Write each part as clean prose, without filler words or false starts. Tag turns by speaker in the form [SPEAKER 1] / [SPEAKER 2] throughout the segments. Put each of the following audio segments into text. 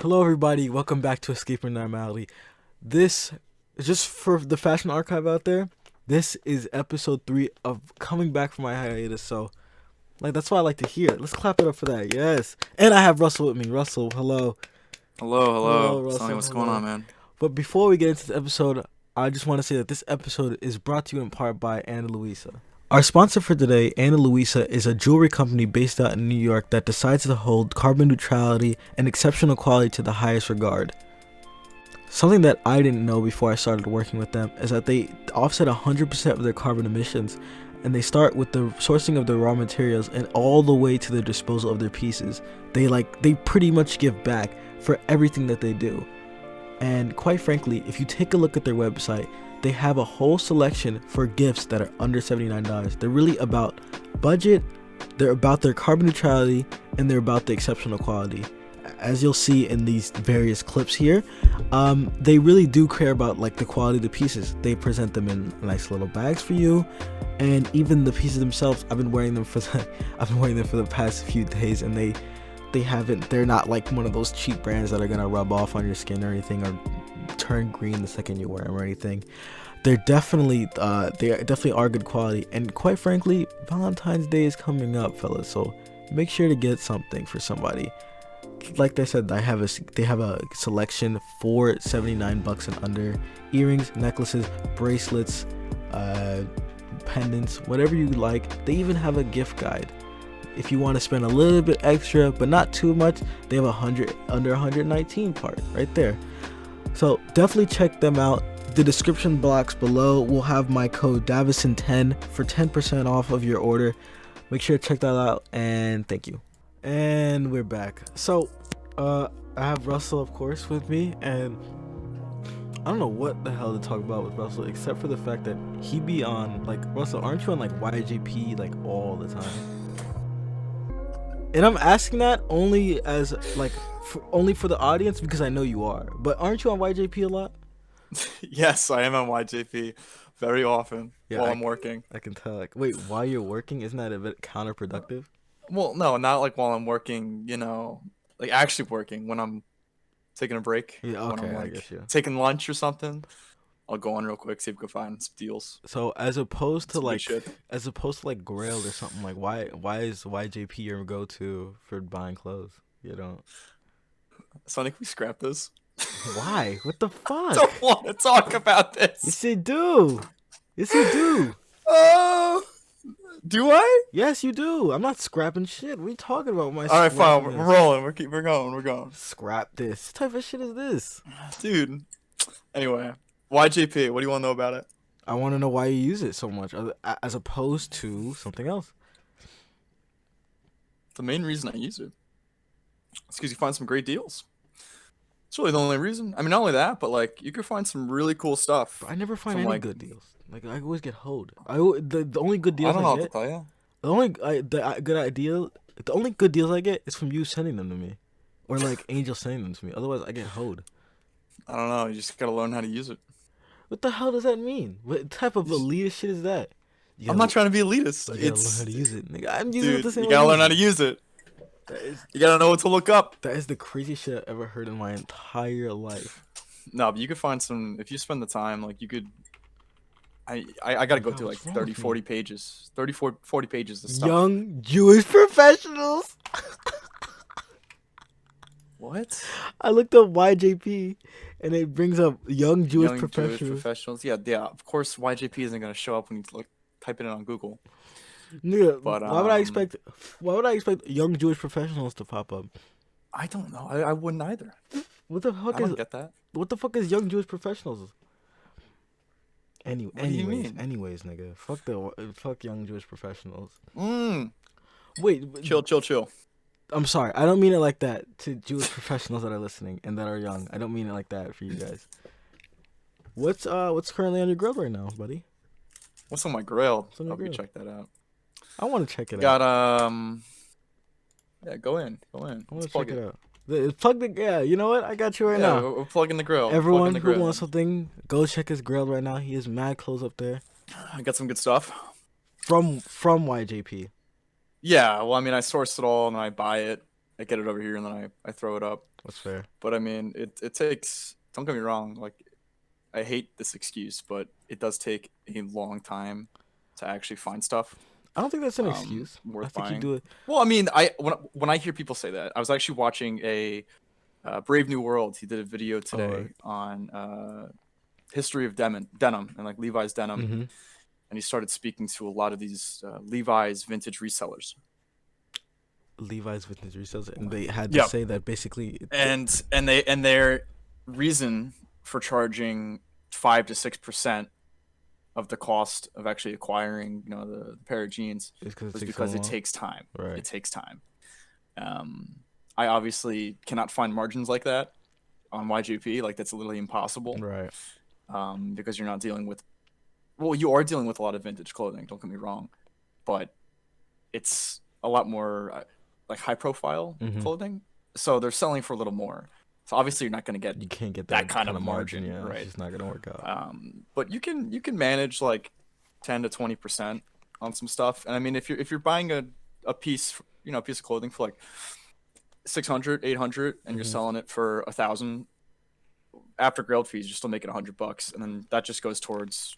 [SPEAKER 1] Hello, everybody. Welcome back to Escaping Normality. This is just for the fashion archive out there. This is episode 3 of coming back from my hiatus. So, that's what I like to hear. Let's clap it up for that. Yes. And I have Russell with me. Russell, hello.
[SPEAKER 2] Hello,
[SPEAKER 1] Hello,
[SPEAKER 2] Sonny,
[SPEAKER 1] Russell.
[SPEAKER 2] what's going on,
[SPEAKER 1] Hello.
[SPEAKER 2] man?
[SPEAKER 1] But before we get into this episode, I just want to say that this episode is brought to you in part by Ana Luisa. Our sponsor for today, Ana Luisa, is a jewelry company based out in New York that decides to hold carbon neutrality and exceptional quality to the highest regard. Something that I didn't know before I started working with them is that they offset 100% of their carbon emissions, and they start with the sourcing of their raw materials and all the way to the disposal of their pieces. They pretty much give back for everything that they do. And quite frankly, if you take a look at their website, they have a whole selection for gifts that are under $79. They're really about budget, they're about their carbon neutrality, and they're about the exceptional quality. As you'll see in these various clips here, they really do care about the quality of the pieces. They present them in nice little bags for you, and even the pieces themselves. I've been wearing them for the past few days, and they're not like one of those cheap brands that are gonna rub off on your skin or anything, or turn green the second you wear them or anything. They definitely are good quality, and quite frankly, Valentine's Day is coming up, fellas. So make sure to get something for somebody. Like I said, they have a selection for $79 and under: earrings, necklaces, bracelets, pendants, whatever you like. They even have a gift guide. If you want to spend a little bit extra, but not too much, they have under 119 part right there. So definitely check them out. The description box below will have my code Davidson10 for 10% off of your order. Make sure to check that out, and thank you. And we're back. So I have Russell, of course, with me, and I don't know what the hell to talk about with Russell, except for the fact that he be on, Russell, aren't you on YJP all the time? And I'm asking that only as only for the audience, because I know you are. But aren't you on YJP a lot?
[SPEAKER 2] Yes, I am on YJP very often
[SPEAKER 1] Yeah,
[SPEAKER 2] while I'm working.
[SPEAKER 1] I can tell. Wait, while you're working, isn't that a bit counterproductive?
[SPEAKER 2] Well, no, not like while I'm working, like actually working when I'm taking a break,
[SPEAKER 1] Yeah,
[SPEAKER 2] when I'm
[SPEAKER 1] okay, I guess, yeah.
[SPEAKER 2] taking lunch or something. I'll go on real quick, see if we can find some deals.
[SPEAKER 1] So as opposed to
[SPEAKER 2] Some good shit.
[SPEAKER 1] Grailed or something, why is YJP your go-to for buying clothes? You don't.
[SPEAKER 2] Sonny, can we scrap this?
[SPEAKER 1] Why? What the
[SPEAKER 2] I
[SPEAKER 1] fuck?
[SPEAKER 2] don't want to talk about this.
[SPEAKER 1] Yes, you do. Yes, you do.
[SPEAKER 2] Oh, do I?
[SPEAKER 1] Yes, you do. I'm not scrapping shit. What are you talking about?
[SPEAKER 2] All right, fine. We're rolling. We're going. We're going.
[SPEAKER 1] Scrap this. What type of shit is this?
[SPEAKER 2] Dude. Anyway, YJP, what do you want to know about it?
[SPEAKER 1] I want to know why you use it so much, as opposed to something else.
[SPEAKER 2] The main reason I use it is because you find some great deals. It's really the only reason. I mean, not only that, but you could find some really cool stuff.
[SPEAKER 1] But I never find
[SPEAKER 2] from
[SPEAKER 1] any good deals. I always get hoed. The only good
[SPEAKER 2] I
[SPEAKER 1] deals
[SPEAKER 2] don't
[SPEAKER 1] I
[SPEAKER 2] know what to
[SPEAKER 1] get,
[SPEAKER 2] tell you.
[SPEAKER 1] the only good deals I get is from you sending them to me, or Angel sending them to me. Otherwise, I get hoed.
[SPEAKER 2] I don't know. You just gotta learn how to use it.
[SPEAKER 1] What the hell does that mean? What type of elitist shit is that?
[SPEAKER 2] I'm not trying to be elitist.
[SPEAKER 1] You gotta learn how to use it, nigga. I'm using it
[SPEAKER 2] Dude,
[SPEAKER 1] the same
[SPEAKER 2] you
[SPEAKER 1] way.
[SPEAKER 2] gotta learn how to use it. You gotta know what to look up.
[SPEAKER 1] That is the craziest shit I've ever heard in my entire life.
[SPEAKER 2] No, but you could find some if you spend the time. You could. I gotta go through
[SPEAKER 1] what's wrong
[SPEAKER 2] 30,
[SPEAKER 1] with me?
[SPEAKER 2] 40 pages. 40 pages of stuff.
[SPEAKER 1] Young Jewish professionals.
[SPEAKER 2] What?
[SPEAKER 1] I looked up YJP, and it brings up young Jewish
[SPEAKER 2] Young
[SPEAKER 1] professionals.
[SPEAKER 2] Jewish professionals. Yeah. Of course, YJP isn't gonna show up when you type it in on Google.
[SPEAKER 1] Nigga,
[SPEAKER 2] But,
[SPEAKER 1] why would I expect? Why would I expect young Jewish professionals to pop up?
[SPEAKER 2] I don't know. I wouldn't either.
[SPEAKER 1] What the fuck
[SPEAKER 2] I don't get that.
[SPEAKER 1] What the fuck is young Jewish professionals?
[SPEAKER 2] What do you
[SPEAKER 1] Anyways,
[SPEAKER 2] mean?
[SPEAKER 1] nigga, fuck young Jewish professionals. Wait,
[SPEAKER 2] Chill.
[SPEAKER 1] I'm sorry. I don't mean it like that to Jewish professionals that are listening and that are young. I don't mean it like that for you guys. What's currently on your grill right now, buddy?
[SPEAKER 2] What's on my grill?
[SPEAKER 1] What's on your
[SPEAKER 2] Hope you
[SPEAKER 1] grill?
[SPEAKER 2] check that out.
[SPEAKER 1] I want to check it out.
[SPEAKER 2] Got Yeah, go in.
[SPEAKER 1] I want to
[SPEAKER 2] Let's
[SPEAKER 1] check it out. Yeah, you know what? I got you right
[SPEAKER 2] Yeah,
[SPEAKER 1] now.
[SPEAKER 2] we're plugging the grill.
[SPEAKER 1] Everyone who wants something, go check his grill right now. He has mad clothes up there.
[SPEAKER 2] I got some good stuff.
[SPEAKER 1] From YJP.
[SPEAKER 2] Yeah, well, I mean, I source it all and then I buy it. I get it over here and then I throw it up.
[SPEAKER 1] That's fair.
[SPEAKER 2] But I mean, it takes. Don't get me wrong. Like, I hate this excuse, but it does take a long time to actually find stuff
[SPEAKER 1] I don't think that's an excuse. I
[SPEAKER 2] worth
[SPEAKER 1] think you
[SPEAKER 2] buying.
[SPEAKER 1] do it.
[SPEAKER 2] Well, I mean, when I hear people say that, I was actually watching a Brave New World. He did a video
[SPEAKER 1] Oh,
[SPEAKER 2] today on history of denim and like Levi's denim,
[SPEAKER 1] mm-hmm.
[SPEAKER 2] and he started speaking to a lot of these Levi's vintage resellers.
[SPEAKER 1] Levi's vintage resales, and they had to
[SPEAKER 2] Yep.
[SPEAKER 1] say that basically.
[SPEAKER 2] And their reason for charging 5 to 6% of the cost of actually acquiring, the pair of jeans
[SPEAKER 1] It's because it
[SPEAKER 2] was
[SPEAKER 1] takes so
[SPEAKER 2] because it
[SPEAKER 1] long.
[SPEAKER 2] takes time.
[SPEAKER 1] Right.
[SPEAKER 2] It takes time. I obviously cannot find margins like that on YGP. Like, that's literally impossible.
[SPEAKER 1] Right.
[SPEAKER 2] Because you're not dealing with. Well, you are dealing with a lot of vintage clothing. Don't get me wrong, but it's a lot more like high profile
[SPEAKER 1] Mm-hmm.
[SPEAKER 2] clothing. So they're selling for a little more. So obviously you're not going to get
[SPEAKER 1] You can't get
[SPEAKER 2] that
[SPEAKER 1] that
[SPEAKER 2] kind
[SPEAKER 1] kind
[SPEAKER 2] of
[SPEAKER 1] of margin.
[SPEAKER 2] margin,
[SPEAKER 1] Yeah, it's
[SPEAKER 2] right?
[SPEAKER 1] just not gonna work out.
[SPEAKER 2] But you can manage like 10 to 20% on some stuff. And I mean, if you're buying a piece, a piece of clothing for like 600, 800, and you're
[SPEAKER 1] Mm-hmm.
[SPEAKER 2] selling it for 1,000, after grailed fees, you're still making $100, and then that just goes towards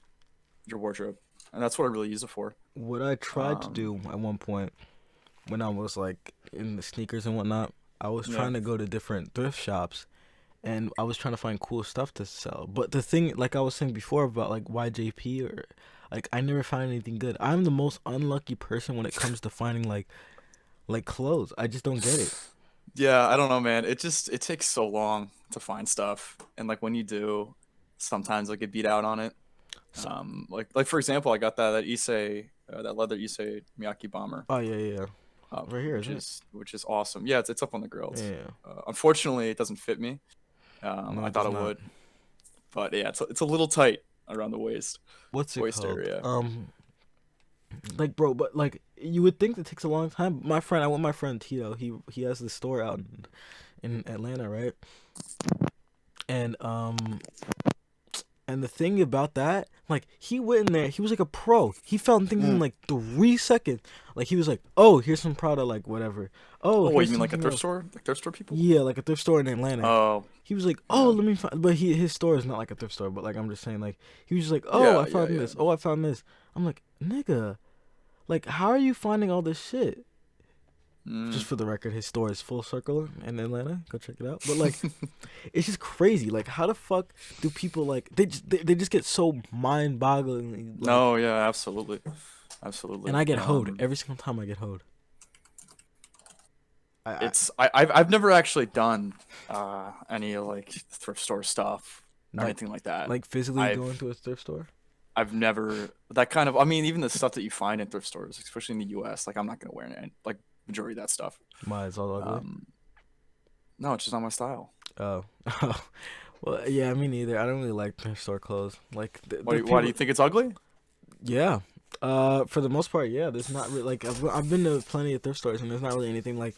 [SPEAKER 2] your wardrobe, and that's what I really use it for.
[SPEAKER 1] What I tried to
[SPEAKER 2] Um,
[SPEAKER 1] do at one point when I was like in the sneakers and whatnot, I was
[SPEAKER 2] yeah.
[SPEAKER 1] trying to go to different thrift shops and I was trying to find cool stuff to sell. But the thing, like I was saying before about like YJP or like I never find anything good. I'm the most unlucky person when it comes to finding like clothes. I just don't get it.
[SPEAKER 2] Yeah, I don't know, man. It takes so long to find stuff, and like when you do, sometimes I get beat out on it.
[SPEAKER 1] So,
[SPEAKER 2] Like for example, I got that Issei, that leather Issei Miyake bomber,
[SPEAKER 1] oh yeah, yeah, yeah. Right here,
[SPEAKER 2] which
[SPEAKER 1] isn't it?
[SPEAKER 2] is awesome. Yeah, it's up on the grills.
[SPEAKER 1] Yeah.
[SPEAKER 2] Unfortunately, it doesn't fit me.
[SPEAKER 1] No,
[SPEAKER 2] I
[SPEAKER 1] it
[SPEAKER 2] thought
[SPEAKER 1] does
[SPEAKER 2] it
[SPEAKER 1] not.
[SPEAKER 2] would, but yeah, it's a little tight around the
[SPEAKER 1] What's it
[SPEAKER 2] waist
[SPEAKER 1] called?
[SPEAKER 2] area.
[SPEAKER 1] Like bro, but like you would think it takes a long time. My friend, I went with my friend Tito. He has this store out in Atlanta, right? And and the thing about that, like he went in there, he was like a pro. He found things in
[SPEAKER 2] Mm.
[SPEAKER 1] like 3 seconds. Like he was like, oh, here's some Prada, like whatever. Oh,
[SPEAKER 2] Oh, what, you
[SPEAKER 1] here's
[SPEAKER 2] mean like a
[SPEAKER 1] something
[SPEAKER 2] thrift
[SPEAKER 1] else.
[SPEAKER 2] store? Like thrift store people?
[SPEAKER 1] Yeah, like a thrift store in Atlanta.
[SPEAKER 2] Oh,
[SPEAKER 1] He was like, oh,
[SPEAKER 2] yeah.
[SPEAKER 1] let me find. But his store is not like a thrift store. But like I'm just saying, like he was just like, oh, I
[SPEAKER 2] Yeah, yeah,
[SPEAKER 1] found
[SPEAKER 2] yeah.
[SPEAKER 1] this. Oh, I found this. I'm like, nigga, like how are you finding all this shit? Just
[SPEAKER 2] Mm.
[SPEAKER 1] for the record, his store is Full Circle in Atlanta. Go check it out. But like, it's just crazy. Like, how the fuck do people like they just get so mind-bogglingly like?
[SPEAKER 2] No, yeah, absolutely.
[SPEAKER 1] And
[SPEAKER 2] Absolutely.
[SPEAKER 1] I get hoed every single time I get hoed. I
[SPEAKER 2] I've never actually done any like thrift store stuff or
[SPEAKER 1] like
[SPEAKER 2] anything like that.
[SPEAKER 1] like physically
[SPEAKER 2] I've
[SPEAKER 1] going to a thrift store.
[SPEAKER 2] I've never that kind of, I mean, even the stuff that you find in thrift stores, especially in the US, like I'm not gonna wear it, like majority of that stuff.
[SPEAKER 1] My it's all ugly.
[SPEAKER 2] Um no, it's just not my style.
[SPEAKER 1] Oh, well, yeah, me neither. I don't really like thrift store clothes. Like the
[SPEAKER 2] Why do
[SPEAKER 1] people,
[SPEAKER 2] you think it's ugly?
[SPEAKER 1] yeah. For the most part, yeah. There's not really like I've been to plenty of thrift stores and there's not really anything like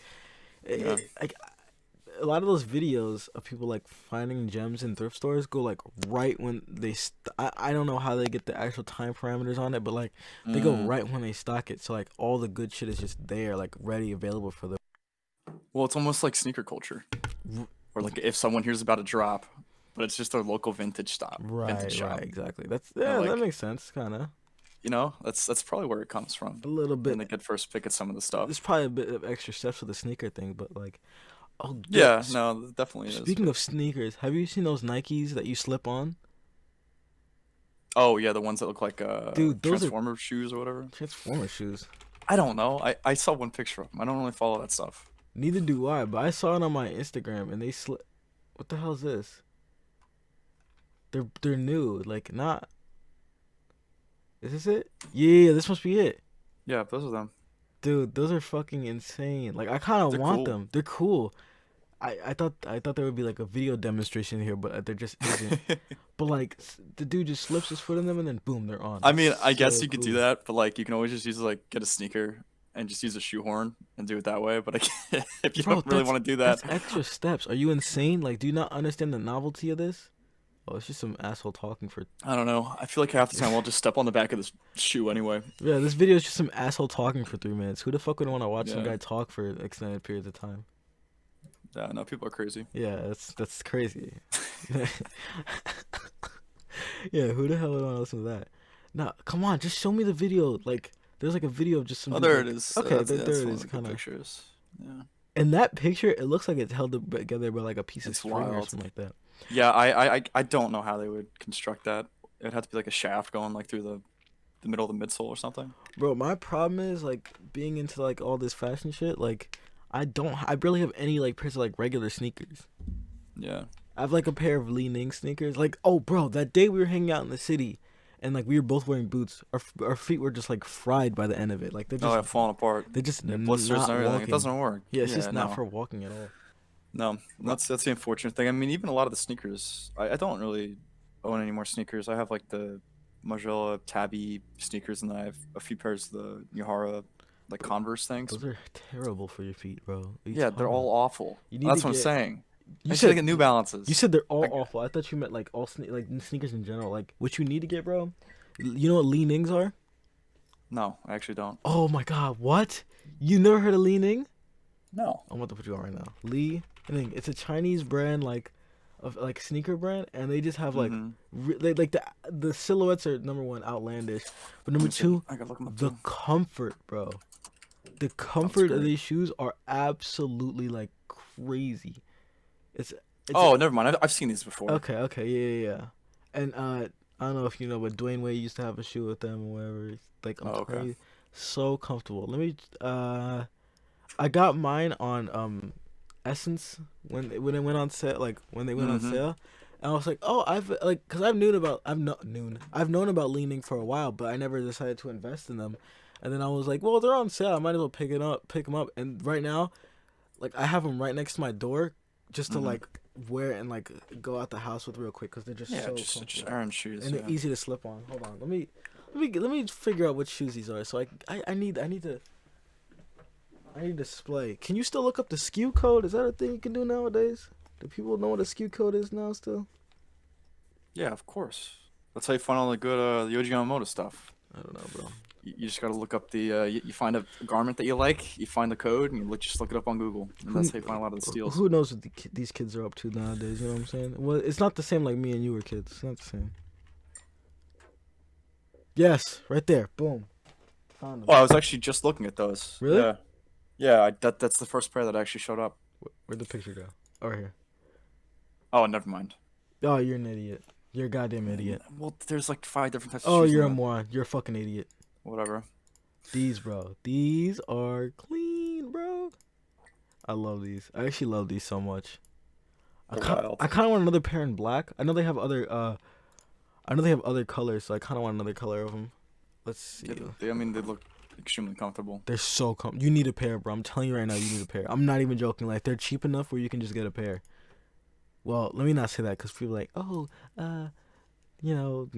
[SPEAKER 2] Yeah.
[SPEAKER 1] like a lot of those videos of people like finding gems in thrift stores go like right when I don't know how they get the actual time parameters on it, but like they go
[SPEAKER 2] Mm.
[SPEAKER 1] right when they stock it, so like all the good shit is just there, like ready, available for them.
[SPEAKER 2] Well, it's almost like sneaker culture.
[SPEAKER 1] R-
[SPEAKER 2] Or like if someone hears about a drop, but it's just their local vintage
[SPEAKER 1] Right,
[SPEAKER 2] shop.
[SPEAKER 1] right, exactly. That's
[SPEAKER 2] And
[SPEAKER 1] yeah, that
[SPEAKER 2] like,
[SPEAKER 1] makes sense, kind of
[SPEAKER 2] that's probably where it comes from.
[SPEAKER 1] a little
[SPEAKER 2] And
[SPEAKER 1] bit.
[SPEAKER 2] they get first pick at some of the
[SPEAKER 1] There's
[SPEAKER 2] stuff.
[SPEAKER 1] probably a bit of extra steps with the sneaker thing, but like, oh,
[SPEAKER 2] Yeah, no, it definitely is.
[SPEAKER 1] speaking of sneakers, have you seen those Nikes that you slip on?
[SPEAKER 2] Oh yeah, the ones that look like
[SPEAKER 1] Dude, those are
[SPEAKER 2] Transformer shoes or whatever.
[SPEAKER 1] Transformer shoes.
[SPEAKER 2] I don't know. I saw one picture of them. I don't really follow that stuff.
[SPEAKER 1] Neither do I, but I saw it on my Instagram and they slip. What the hell is this? They're new, like not. Is this it? Yeah, this must be it.
[SPEAKER 2] Yeah, those are them.
[SPEAKER 1] Dude, those are fucking insane. Like I kind of
[SPEAKER 2] They're
[SPEAKER 1] want
[SPEAKER 2] cool.
[SPEAKER 1] them. They're cool. I thought there would be like a video demonstration here, but there just isn't. But like the dude just slips his foot in them and then boom, they're on.
[SPEAKER 2] I
[SPEAKER 1] It's
[SPEAKER 2] mean, I guess
[SPEAKER 1] so
[SPEAKER 2] you could do
[SPEAKER 1] cool.
[SPEAKER 2] that, but like you can always just use like get a sneaker and just use a shoehorn and do it that way. But I can't, if you
[SPEAKER 1] Bro,
[SPEAKER 2] don't really want to do that,
[SPEAKER 1] that's extra steps. Are you insane? Like, do you not understand the novelty of this? Oh, it's just some asshole talking for.
[SPEAKER 2] I don't know. I feel like half the time I'll just step on the back of this shoe anyway.
[SPEAKER 1] Yeah, this video is just some asshole talking for 3 minutes. Who the fuck would want to watch some
[SPEAKER 2] Yeah.
[SPEAKER 1] guy talk for extended periods of time?
[SPEAKER 2] Yeah, no, people are crazy.
[SPEAKER 1] Yeah, that's crazy. Yeah, who the hell would want to listen to that? No, come on, just show me the video. Like, there's like a video of just some
[SPEAKER 2] Oh,
[SPEAKER 1] dude.
[SPEAKER 2] there it
[SPEAKER 1] Like,
[SPEAKER 2] is.
[SPEAKER 1] okay, there
[SPEAKER 2] That's
[SPEAKER 1] it
[SPEAKER 2] one of
[SPEAKER 1] is,
[SPEAKER 2] the good
[SPEAKER 1] kind of.
[SPEAKER 2] pictures. Yeah,
[SPEAKER 1] In that picture, it looks like it's held together by like a piece of
[SPEAKER 2] it's
[SPEAKER 1] string or
[SPEAKER 2] wild.
[SPEAKER 1] something like that.
[SPEAKER 2] Yeah, I don't know how they would construct that. It'd have to be like a shaft going like through the middle of the midsole or something.
[SPEAKER 1] Bro, my problem is like being into like all this fashion shit. Like, I barely have any like pairs of like regular sneakers.
[SPEAKER 2] Yeah.
[SPEAKER 1] I have like a pair of Li Ning sneakers. Like, oh, bro, that day we were hanging out in the city, and like we were both wearing boots. Our feet were just like fried by the end of it. Like
[SPEAKER 2] Oh, yeah, falling apart.
[SPEAKER 1] they're just
[SPEAKER 2] Yeah, blisters
[SPEAKER 1] not
[SPEAKER 2] and everything. It
[SPEAKER 1] walking.
[SPEAKER 2] doesn't work.
[SPEAKER 1] Yeah, it's
[SPEAKER 2] Yeah,
[SPEAKER 1] just not
[SPEAKER 2] no.
[SPEAKER 1] for walking at all.
[SPEAKER 2] No, that's the unfortunate thing. I mean, even a lot of the sneakers, I don't really own any more sneakers. I have like the Margiela Tabby sneakers, and then I have a few pairs of the Yahara like Converse things.
[SPEAKER 1] Those are terrible for your feet, bro. What are you
[SPEAKER 2] Yeah, they're
[SPEAKER 1] talking
[SPEAKER 2] all
[SPEAKER 1] about?
[SPEAKER 2] awful.
[SPEAKER 1] You need
[SPEAKER 2] That's
[SPEAKER 1] to
[SPEAKER 2] what I'm
[SPEAKER 1] get.
[SPEAKER 2] saying.
[SPEAKER 1] You
[SPEAKER 2] I should
[SPEAKER 1] said
[SPEAKER 2] get New Balances.
[SPEAKER 1] you said they're all
[SPEAKER 2] Like,
[SPEAKER 1] awful. I thought you meant like all like sneakers in general. Like what you need to get, bro. You know what Li Nings are?
[SPEAKER 2] no, I actually don't.
[SPEAKER 1] Oh my god, what? You never heard of Li Ning?
[SPEAKER 2] No.
[SPEAKER 1] I'm about to put you on right now. Li Ning. It's a Chinese brand, like, of like sneaker brand, and they just have like, like the silhouettes are number one outlandish, but number two,
[SPEAKER 2] I gotta look them up
[SPEAKER 1] the
[SPEAKER 2] too.
[SPEAKER 1] comfort, bro. The comfort of
[SPEAKER 2] great.
[SPEAKER 1] these shoes are absolutely like crazy. It's
[SPEAKER 2] Oh, never mind. I've seen these before.
[SPEAKER 1] okay, yeah. And I don't know if you know, but Dwayne Wade used to have a shoe with them or whatever. It's like I'm
[SPEAKER 2] Oh, okay.
[SPEAKER 1] telling you, so comfortable. Let me I got mine on Essence when it went on sale, like when they went on sale. And I was like, "Oh, cuz I've known about Li Ning for a while, but I never decided to invest in them." And then I was like, "Well, they're on sale. I might as well pick them up." And right now, like I have them right next to my door just to like wear and like go out the house with real quick cuz they're just
[SPEAKER 2] Yeah,
[SPEAKER 1] so
[SPEAKER 2] just
[SPEAKER 1] comfortable.
[SPEAKER 2] iron shoes.
[SPEAKER 1] And they're easy to slip on. Hold on. Let me figure out what shoes these are. So I need to display. Can you still look up the SKU code? Is that a thing you can do nowadays? Do people know what a SKU code is now still?
[SPEAKER 2] Yeah, of course. That's how you find all the good Yohji Yamamoto stuff.
[SPEAKER 1] I don't know, bro.
[SPEAKER 2] You just gotta look up the you find a garment that you like, you find the code, and you just look it up on Google, and that's how you find a lot of the steals.
[SPEAKER 1] Who knows what these kids are up to nowadays? You know what I'm saying? Well, it's not the same like me and you were kids. It's not the same. Yes, right there. Boom. Found them.
[SPEAKER 2] Oh, I was actually just looking at those.
[SPEAKER 1] Really?
[SPEAKER 2] Yeah. Yeah, that's the first pair that actually showed up.
[SPEAKER 1] Where'd the picture go? Oh, right here.
[SPEAKER 2] Oh, never mind.
[SPEAKER 1] Oh, you're an idiot. You're a goddamn idiot.
[SPEAKER 2] Well, there's like 5 different types of
[SPEAKER 1] Oh,
[SPEAKER 2] shoes.
[SPEAKER 1] you're a
[SPEAKER 2] in that.
[SPEAKER 1] moron. You're a fucking idiot.
[SPEAKER 2] Whatever.
[SPEAKER 1] These, bro. These are clean, bro. I love these. I actually love these so much. I
[SPEAKER 2] They're
[SPEAKER 1] kind
[SPEAKER 2] wild.
[SPEAKER 1] of want another pair in black. I know they have other colors, so I kind of want another color of them. Let's see.
[SPEAKER 2] I mean, they look extremely comfortable.
[SPEAKER 1] They're so You need a pair, bro. I'm telling you right now, you need a pair. I'm not even joking. Like, they're cheap enough where you can just get a pair. Well, let me not say that because people are like, oh, you know,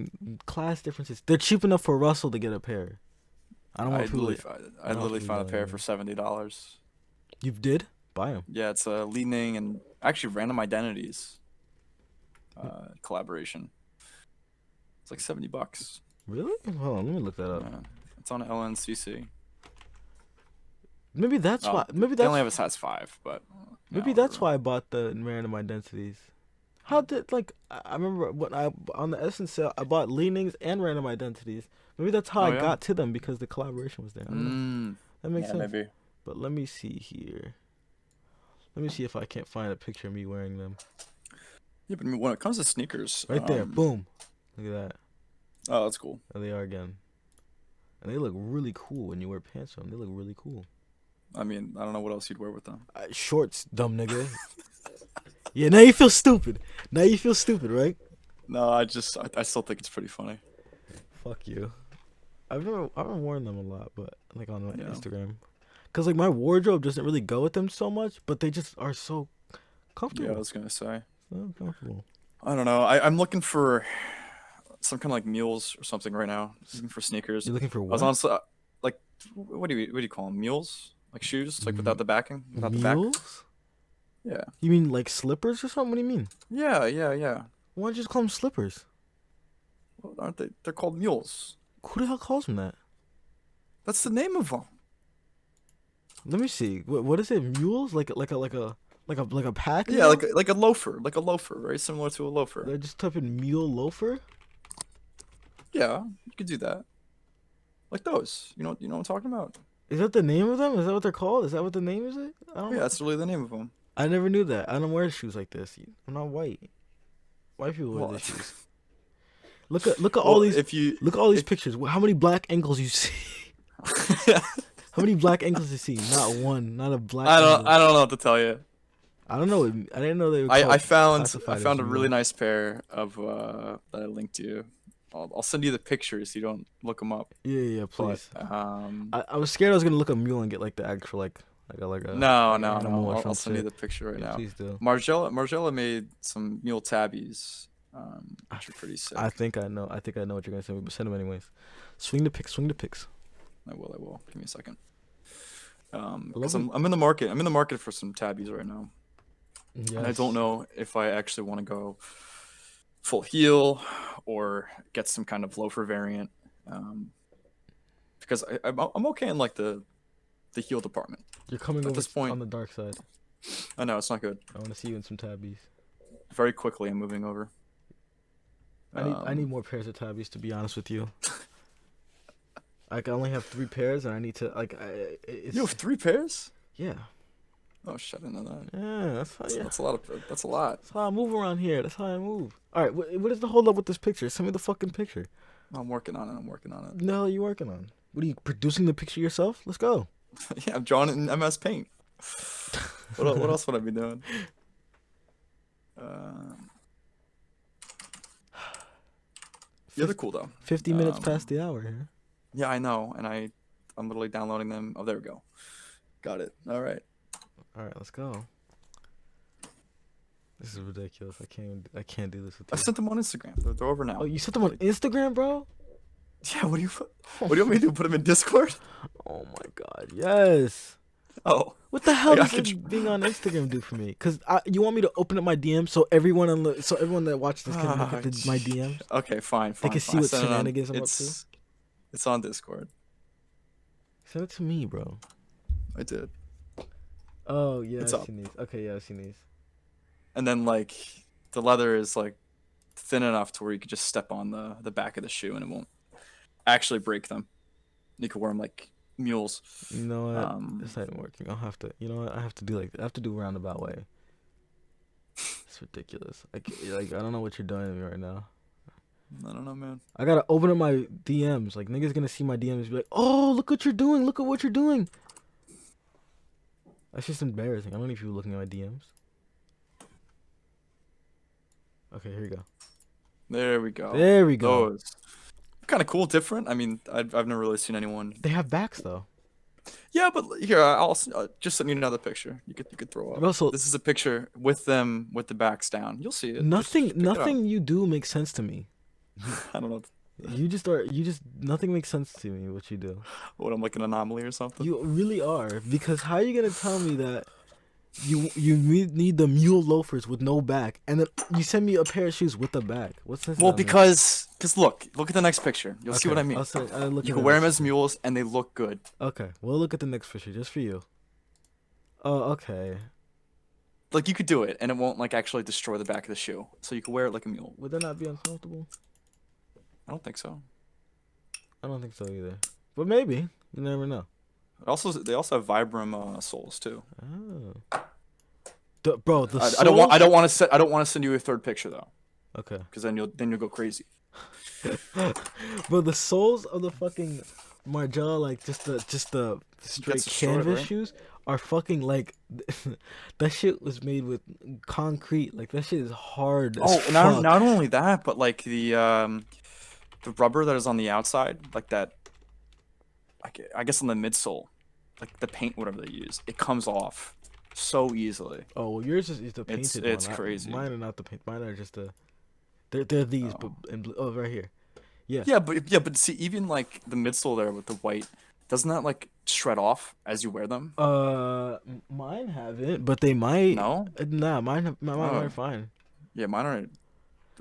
[SPEAKER 1] class differences. They're cheap enough for Russell to get a pair. I don't want people.
[SPEAKER 2] I literally found a pair for $70.
[SPEAKER 1] You did? Buy them.
[SPEAKER 2] Yeah, it's a Li Ning and actually Random Identities collaboration. It's like $70.
[SPEAKER 1] Really? Hold on, let me look that up.
[SPEAKER 2] Yeah. It's on LNCC.
[SPEAKER 1] Maybe that's why. Maybe
[SPEAKER 2] They
[SPEAKER 1] that's
[SPEAKER 2] only have a size 5, but
[SPEAKER 1] maybe that's why I bought the random identities. How did I remember when I on the Essence sale I bought leanings and random identities. Maybe that's how I got to them because the collaboration was there. I don't know. That makes sense.
[SPEAKER 2] Maybe.
[SPEAKER 1] But let me see here. Let me see if I can't find a picture of me wearing them.
[SPEAKER 2] Yeah, but when it comes to sneakers,
[SPEAKER 1] Right there, boom. Look at that.
[SPEAKER 2] Oh, that's cool.
[SPEAKER 1] There they are again. And they look really cool when you wear pants on them. They look really cool.
[SPEAKER 2] I mean, I don't know what else you'd wear with them.
[SPEAKER 1] Shorts, dumb nigga. Yeah, now you feel stupid. Now you feel stupid, right?
[SPEAKER 2] No, I still think it's pretty funny.
[SPEAKER 1] Fuck you. I've never worn them a lot, but like on my Instagram. Cause like my wardrobe doesn't really go with them so much, but they just are so comfortable.
[SPEAKER 2] Yeah, I was gonna say.
[SPEAKER 1] So comfortable.
[SPEAKER 2] I don't know. I'm looking for some kind of like mules or something right now. Looking for sneakers.
[SPEAKER 1] You're looking for what?
[SPEAKER 2] I was honestly like, what do you call them? Mules? Like shoes? Like without the backing? Without the back?
[SPEAKER 1] Mules?
[SPEAKER 2] Yeah.
[SPEAKER 1] You mean like slippers or something? What do you mean?
[SPEAKER 2] Yeah.
[SPEAKER 1] Why don't you just call them slippers?
[SPEAKER 2] Well, aren't they? They're called mules.
[SPEAKER 1] Who the hell calls them that?
[SPEAKER 2] That's the name of them.
[SPEAKER 1] Let me see. What is it? Mules? Like a like a pack
[SPEAKER 2] Yeah,
[SPEAKER 1] mule?
[SPEAKER 2] like a loafer, very similar to a loafer.
[SPEAKER 1] They're just typing mule loafer.
[SPEAKER 2] Yeah, you could do that. Like those. You know what I'm talking about.
[SPEAKER 1] Is that the name of them? Is that what they're called? Is that what the name is? It? I don't
[SPEAKER 2] Yeah,
[SPEAKER 1] know.
[SPEAKER 2] that's really the name of them.
[SPEAKER 1] I never knew that. I don't wear shoes like this. I'm not white. White people wear
[SPEAKER 2] Well,
[SPEAKER 1] these shoes. Look at all
[SPEAKER 2] well,
[SPEAKER 1] these look at all these
[SPEAKER 2] if
[SPEAKER 1] pictures. How many black ankles you see? How many black ankles you see? Not one. Not a black ankle.
[SPEAKER 2] I don't know what to tell you.
[SPEAKER 1] I don't know. I didn't know they were
[SPEAKER 2] I
[SPEAKER 1] called
[SPEAKER 2] I
[SPEAKER 1] classified as
[SPEAKER 2] found a really
[SPEAKER 1] mule.
[SPEAKER 2] nice pair of that I linked to you. I'll send you the pictures so you don't look them up.
[SPEAKER 1] Yeah,
[SPEAKER 2] But
[SPEAKER 1] please. I was scared I was gonna look at mule and get like the actual
[SPEAKER 2] no,
[SPEAKER 1] like
[SPEAKER 2] no,
[SPEAKER 1] animal
[SPEAKER 2] no.
[SPEAKER 1] or
[SPEAKER 2] I'll
[SPEAKER 1] some
[SPEAKER 2] send you
[SPEAKER 1] shit.
[SPEAKER 2] the picture right
[SPEAKER 1] Yeah,
[SPEAKER 2] now.
[SPEAKER 1] please do.
[SPEAKER 2] Margella made some mule tabbies, which are pretty sick.
[SPEAKER 1] I think I know. I think I know what you're gonna send me, but send them anyways. Swing the pics. Swing the pics.
[SPEAKER 2] I will. Give me a second.
[SPEAKER 1] I
[SPEAKER 2] Because
[SPEAKER 1] love
[SPEAKER 2] I'm in the market. I'm in the market for some tabbies right now,
[SPEAKER 1] it.
[SPEAKER 2] and I don't
[SPEAKER 1] Yes.
[SPEAKER 2] know if I actually want to go full heel or get some kind of loafer variant. Because I'm okay in like the heel department.
[SPEAKER 1] You're coming
[SPEAKER 2] At
[SPEAKER 1] over
[SPEAKER 2] this point,
[SPEAKER 1] on the dark side.
[SPEAKER 2] I know it's not good.
[SPEAKER 1] I want to see you in some tabbies.
[SPEAKER 2] Very quickly, I'm moving over.
[SPEAKER 1] I need more pairs of tabbies, to be honest with you. Like I only have 3 pairs, and I need to it's
[SPEAKER 2] You have 3 pairs?
[SPEAKER 1] yeah.
[SPEAKER 2] Oh shit! I didn't know that.
[SPEAKER 1] Yeah, that's how, yeah.
[SPEAKER 2] That's a lot. That's a lot.
[SPEAKER 1] That's how I move around here. That's how I move. All right, what is the hold up with this picture? Send me the fucking picture.
[SPEAKER 2] I'm working on it. I'm working on it.
[SPEAKER 1] The hell are you working on? What are you producing the picture yourself? Let's go.
[SPEAKER 2] Yeah, I'm drawing it in MS Paint. What else would I be doing? Yeah, they're cool though.
[SPEAKER 1] 50 minutes past the hour here.
[SPEAKER 2] Yeah, I know, and I'm literally downloading them. Oh, there we go. Got it. All right.
[SPEAKER 1] All right, let's go. This is ridiculous. I can't do this with
[SPEAKER 2] I
[SPEAKER 1] you.
[SPEAKER 2] sent them on Instagram. They're over now.
[SPEAKER 1] Oh, you sent them on Instagram, bro?
[SPEAKER 2] Yeah. What do you want me to do? Put them in Discord?
[SPEAKER 1] Oh my god, yes.
[SPEAKER 2] Oh.
[SPEAKER 1] What the hell
[SPEAKER 2] I
[SPEAKER 1] does
[SPEAKER 2] could-
[SPEAKER 1] being on Instagram do for me? Cause you want me to open up my DM so everyone that watches this can look at my DMs.
[SPEAKER 2] Okay, fine.
[SPEAKER 1] They can see
[SPEAKER 2] I
[SPEAKER 1] what
[SPEAKER 2] sent it on-
[SPEAKER 1] shenanigans I'm up to.
[SPEAKER 2] It's on Discord.
[SPEAKER 1] Send it to me, bro.
[SPEAKER 2] I did.
[SPEAKER 1] Oh yeah,
[SPEAKER 2] It's
[SPEAKER 1] I've
[SPEAKER 2] up.
[SPEAKER 1] seen these. Okay, yeah, I've seen these.
[SPEAKER 2] And then like the leather is like thin enough to where you could just step on the back of the shoe and it won't actually break them. You could wear them like mules.
[SPEAKER 1] You know what? This ain't working. I'll have to. You know what? I have to do I have to do roundabout way. It's ridiculous. I don't know what you're doing to me right now.
[SPEAKER 2] I don't know, man.
[SPEAKER 1] I gotta open up my DMs. Like niggas gonna see my DMs and be like, "Oh, look what you're doing! Look at what you're doing!" That's just embarrassing. I don't need people looking at my DMs. Okay, here we go.
[SPEAKER 2] There we go.
[SPEAKER 1] There we go.
[SPEAKER 2] Those kind of cool, different. I mean, I've never really seen anyone.
[SPEAKER 1] They have backs though.
[SPEAKER 2] Yeah, but here I'll just send you another picture. You could throw up.
[SPEAKER 1] Also,
[SPEAKER 2] This is a picture with them with the backs down. You'll see it.
[SPEAKER 1] nothing
[SPEAKER 2] Just pick it up.
[SPEAKER 1] nothing you do makes sense to me.
[SPEAKER 2] I don't know
[SPEAKER 1] Nothing makes sense to me what you do.
[SPEAKER 2] what I'm like an anomaly or something.
[SPEAKER 1] You really are, because how are you gonna tell me that you need the mule loafers with no back, and then you send me a pair of shoes with a back? What's this?
[SPEAKER 2] Well, because look at the next picture. You'll see what I mean. You can wear them as mules and they look good.
[SPEAKER 1] Okay, we'll look at the next picture just for you. Oh, okay.
[SPEAKER 2] Like you could do it and it won't like actually destroy the back of the shoe. So you can wear it like a mule.
[SPEAKER 1] Would that not be uncomfortable?
[SPEAKER 2] I don't think so.
[SPEAKER 1] I don't think so either. But maybe. You never know.
[SPEAKER 2] They also have Vibram soles too.
[SPEAKER 1] Oh. Bro, the
[SPEAKER 2] I don't want to send you a third picture though.
[SPEAKER 1] Okay.
[SPEAKER 2] Because then you'll go crazy.
[SPEAKER 1] Bro, the soles of the fucking Margiela, like just the straight
[SPEAKER 2] That's short,
[SPEAKER 1] canvas
[SPEAKER 2] right?
[SPEAKER 1] shoes are fucking like that shit was made with concrete. Like that shit is hard.
[SPEAKER 2] Oh,
[SPEAKER 1] as
[SPEAKER 2] not
[SPEAKER 1] fuck.
[SPEAKER 2] not only that, but like the rubber that is on the outside, like that. I guess on the midsole, like the paint, whatever they use, it comes off so easily.
[SPEAKER 1] Oh, well, yours is the painted one.
[SPEAKER 2] It's crazy.
[SPEAKER 1] Mine are not the paint. Mine are just the. They're these, but in blue. Oh, right here. Yeah.
[SPEAKER 2] Yeah, but see, even like the midsole there with the white, doesn't that like shred off as you wear them?
[SPEAKER 1] Mine haven't, but they might.
[SPEAKER 2] No?
[SPEAKER 1] Nah, mine
[SPEAKER 2] Oh.
[SPEAKER 1] are fine.
[SPEAKER 2] Yeah, mine are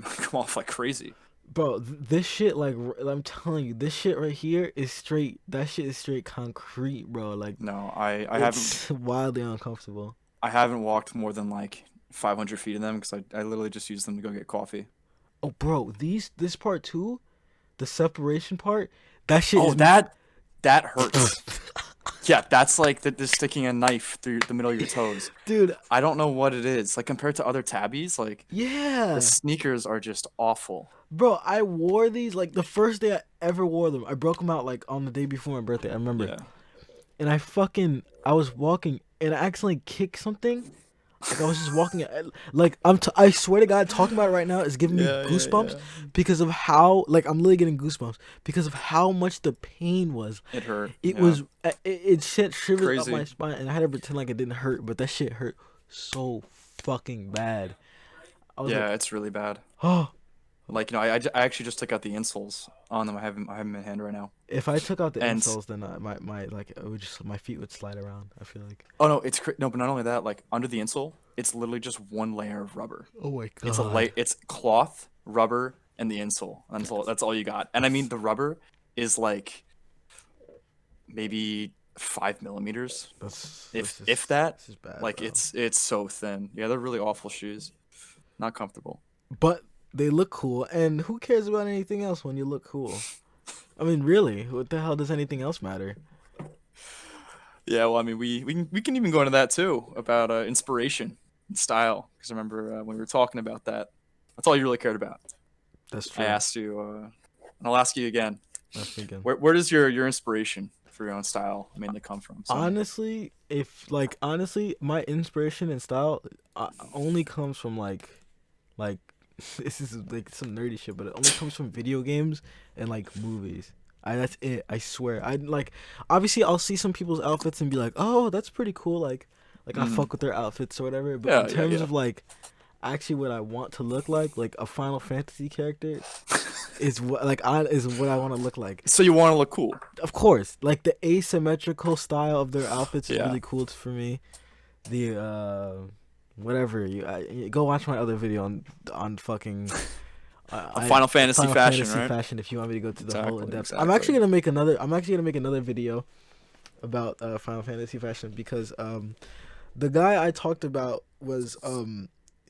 [SPEAKER 2] come off like crazy.
[SPEAKER 1] Bro, this shit, like, I'm telling you, this shit right here is straight. That shit is straight concrete, bro. Like,
[SPEAKER 2] No, I haven't.
[SPEAKER 1] it's wildly uncomfortable.
[SPEAKER 2] I haven't walked more than like 500 feet in them because I literally just use them to go get coffee.
[SPEAKER 1] Oh, bro, this part too, the separation part, that shit
[SPEAKER 2] Oh,
[SPEAKER 1] is.
[SPEAKER 2] that hurts. Yeah, that's like the sticking a knife through the middle of your toes.
[SPEAKER 1] Dude,
[SPEAKER 2] I don't know what it is. Like compared to other tabbies, like the
[SPEAKER 1] yeah.
[SPEAKER 2] sneakers are just awful.
[SPEAKER 1] Bro, I wore these like the first day I ever wore them. I broke them out like on the day before my birthday. I remember.
[SPEAKER 2] Yeah.
[SPEAKER 1] And I was walking and I accidentally kicked something. Like I was just walking, like I swear to God, talking about it right now is giving me
[SPEAKER 2] Yeah, yeah,
[SPEAKER 1] goosebumps
[SPEAKER 2] yeah.
[SPEAKER 1] because of how, like, I'm literally getting goosebumps because of how much the pain was.
[SPEAKER 2] It hurt.
[SPEAKER 1] It
[SPEAKER 2] Yeah.
[SPEAKER 1] was, it sent shivers up my
[SPEAKER 2] Crazy.
[SPEAKER 1] spine, and I had to pretend like it didn't hurt, but that shit hurt so fucking bad. I was
[SPEAKER 2] Yeah,
[SPEAKER 1] like,
[SPEAKER 2] it's really bad.
[SPEAKER 1] oh,
[SPEAKER 2] Like, I actually just took out the insoles on them. I have them in hand right now.
[SPEAKER 1] if I took out the
[SPEAKER 2] And
[SPEAKER 1] insoles, then my like it would just my feet would slide around. I feel like.
[SPEAKER 2] oh no, no, but not only that, like under the insole, it's literally just one layer of rubber.
[SPEAKER 1] Oh my
[SPEAKER 2] It's a
[SPEAKER 1] God.
[SPEAKER 2] it's cloth, rubber, and the insole. That's all you got. And I mean the rubber is like maybe 5 millimeters,
[SPEAKER 1] This
[SPEAKER 2] if
[SPEAKER 1] is
[SPEAKER 2] that.
[SPEAKER 1] this is bad,
[SPEAKER 2] Like
[SPEAKER 1] bro.
[SPEAKER 2] it's so thin. Yeah, they're really awful shoes. Not comfortable.
[SPEAKER 1] But they look cool, and who cares about anything else when you look cool? I mean, really, what the hell does anything else matter?
[SPEAKER 2] Yeah, well, I mean, we can even go into that too about inspiration and style. Because I remember when we were talking about that, that's all you really cared about.
[SPEAKER 1] That's
[SPEAKER 2] I
[SPEAKER 1] true.
[SPEAKER 2] asked you, and I'll ask you again.
[SPEAKER 1] That's thinking.
[SPEAKER 2] Where does your inspiration for your own style mainly come from, Sonny?
[SPEAKER 1] Honestly, if like honestly, my inspiration and style only comes from like this is like some nerdy shit, but it only comes from video games and like movies. That's it. I swear. I like obviously I'll see some people's outfits and be like, oh, that's pretty cool. Like I
[SPEAKER 2] Mm.
[SPEAKER 1] fuck with their outfits or whatever. But in
[SPEAKER 2] Yeah, yeah,
[SPEAKER 1] terms
[SPEAKER 2] yeah.
[SPEAKER 1] of like actually what I want to look like a Final Fantasy character is what like I is what I want to look like.
[SPEAKER 2] So you want to look cool?
[SPEAKER 1] Of course, like the asymmetrical style of their outfits is
[SPEAKER 2] Yeah.
[SPEAKER 1] really cool for me. The whatever you go watch my other video on fucking
[SPEAKER 2] A Final Fantasy
[SPEAKER 1] Final
[SPEAKER 2] fashion,
[SPEAKER 1] Fantasy
[SPEAKER 2] right?
[SPEAKER 1] fashion if you want me to go to the whole in
[SPEAKER 2] Exactly,
[SPEAKER 1] depth.
[SPEAKER 2] exactly.
[SPEAKER 1] I'm actually gonna make another video about Final Fantasy fashion because the guy I talked about was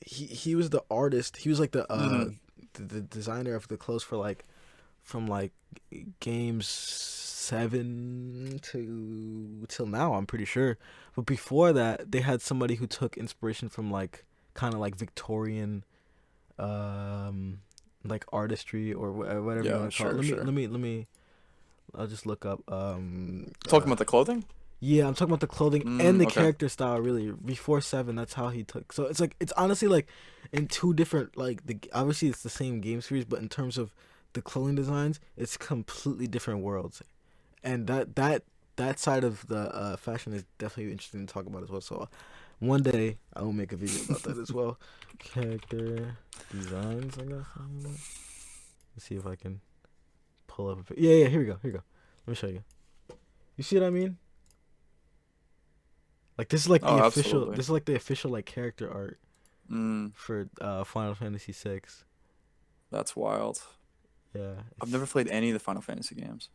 [SPEAKER 1] he was the artist. He was like
[SPEAKER 2] Hmm.
[SPEAKER 1] the designer of the clothes for like from like games 7 to till now, I'm pretty sure. But before that, they had somebody who took inspiration from like kind of like Victorian um like artistry or whatever you
[SPEAKER 2] Yeah,
[SPEAKER 1] want to call it.
[SPEAKER 2] sure, sure.
[SPEAKER 1] Let me I'll just look up
[SPEAKER 2] Talking about the clothing?
[SPEAKER 1] yeah, I'm talking about the clothing and the
[SPEAKER 2] Okay.
[SPEAKER 1] character style. Really, before 7, that's how he took. So it's like it's honestly like in two different like the obviously it's the same game series, but in terms of the clothing designs, it's completely different worlds. And that side of the fashion is definitely interesting to talk about as well. So one day I will make a video about that as well. Character designs, I guess. Let's see if I can pull up. Yeah, here we go. Here we go. Let me show you. You see what I mean? Like this is like the
[SPEAKER 2] Oh,
[SPEAKER 1] official.
[SPEAKER 2] absolutely.
[SPEAKER 1] This is like the official like character art
[SPEAKER 2] Mm,
[SPEAKER 1] for Final Fantasy 6.
[SPEAKER 2] that's wild.
[SPEAKER 1] Yeah,
[SPEAKER 2] I've
[SPEAKER 1] it's
[SPEAKER 2] never played any of the Final Fantasy games.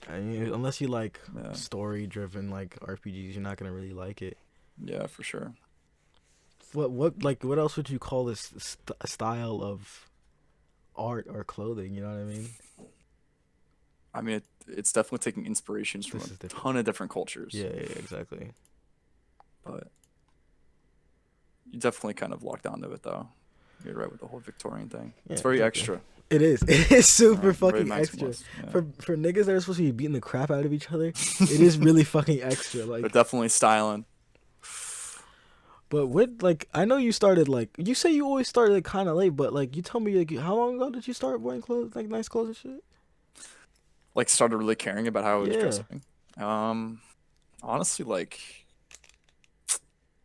[SPEAKER 1] unless you like
[SPEAKER 2] Yeah,
[SPEAKER 1] story driven like RPGs, you're not gonna really like it.
[SPEAKER 2] yeah, for sure.
[SPEAKER 1] What else would you call this style of art or clothing? You know what I mean?
[SPEAKER 2] I mean, it's definitely taking inspirations from
[SPEAKER 1] This
[SPEAKER 2] a
[SPEAKER 1] is different.
[SPEAKER 2] ton of different cultures,
[SPEAKER 1] Yeah, exactly.
[SPEAKER 2] but you definitely kind of locked onto it, though. You're right with the whole Victorian thing. It's
[SPEAKER 1] Yeah,
[SPEAKER 2] very
[SPEAKER 1] thank you.
[SPEAKER 2] extra,
[SPEAKER 1] It is. It is super
[SPEAKER 2] very
[SPEAKER 1] fucking extra.
[SPEAKER 2] maximalist. Yeah,
[SPEAKER 1] For niggas that are supposed to be beating the crap out of each other, it is really fucking extra.
[SPEAKER 2] they're
[SPEAKER 1] Like,
[SPEAKER 2] definitely styling.
[SPEAKER 1] but what like I know you started like you say you always started like kind of late, but like you tell me like how long ago did you start wearing clothes like nice clothes and shit?
[SPEAKER 2] Like, started really caring about how I was
[SPEAKER 1] Yeah,
[SPEAKER 2] dressing. Um, Honestly, like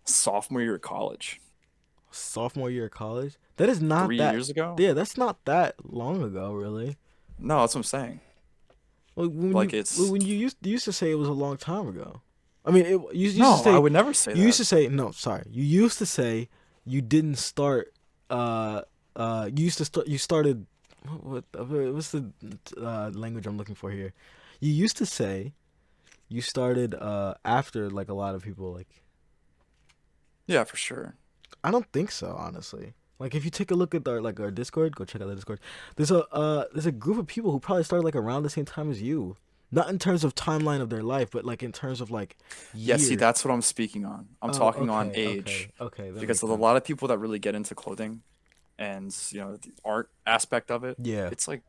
[SPEAKER 2] sophomore year of college,
[SPEAKER 1] sophomore year of college. That is not
[SPEAKER 2] three
[SPEAKER 1] that.
[SPEAKER 2] years ago.
[SPEAKER 1] Yeah, that's not that long ago, really.
[SPEAKER 2] No, that's what I'm saying.
[SPEAKER 1] Like
[SPEAKER 2] Like, it's
[SPEAKER 1] when you used to say it was a long time ago. I mean, you used to
[SPEAKER 2] no, I
[SPEAKER 1] say
[SPEAKER 2] would never say
[SPEAKER 1] you used
[SPEAKER 2] that.
[SPEAKER 1] to say no. Sorry, you used to say you didn't start. You used to start. You started. What's the language I'm looking for here? You used to say you started after like a lot of people like.
[SPEAKER 2] Yeah, for sure.
[SPEAKER 1] I don't think so, honestly. Like if you take a look at our Discord, go check out the Discord. There's a group of people who probably started like around the same time as you. Not in terms of timeline of their life, but like in terms of like
[SPEAKER 2] Yeah, see,
[SPEAKER 1] year.
[SPEAKER 2] that's what I'm speaking on. I'm
[SPEAKER 1] Oh,
[SPEAKER 2] talking on
[SPEAKER 1] okay,
[SPEAKER 2] age
[SPEAKER 1] okay. That
[SPEAKER 2] because
[SPEAKER 1] makes
[SPEAKER 2] there's a
[SPEAKER 1] sense.
[SPEAKER 2] lot of people that really get into clothing and, the art aspect of it.
[SPEAKER 1] Yeah,
[SPEAKER 2] It's like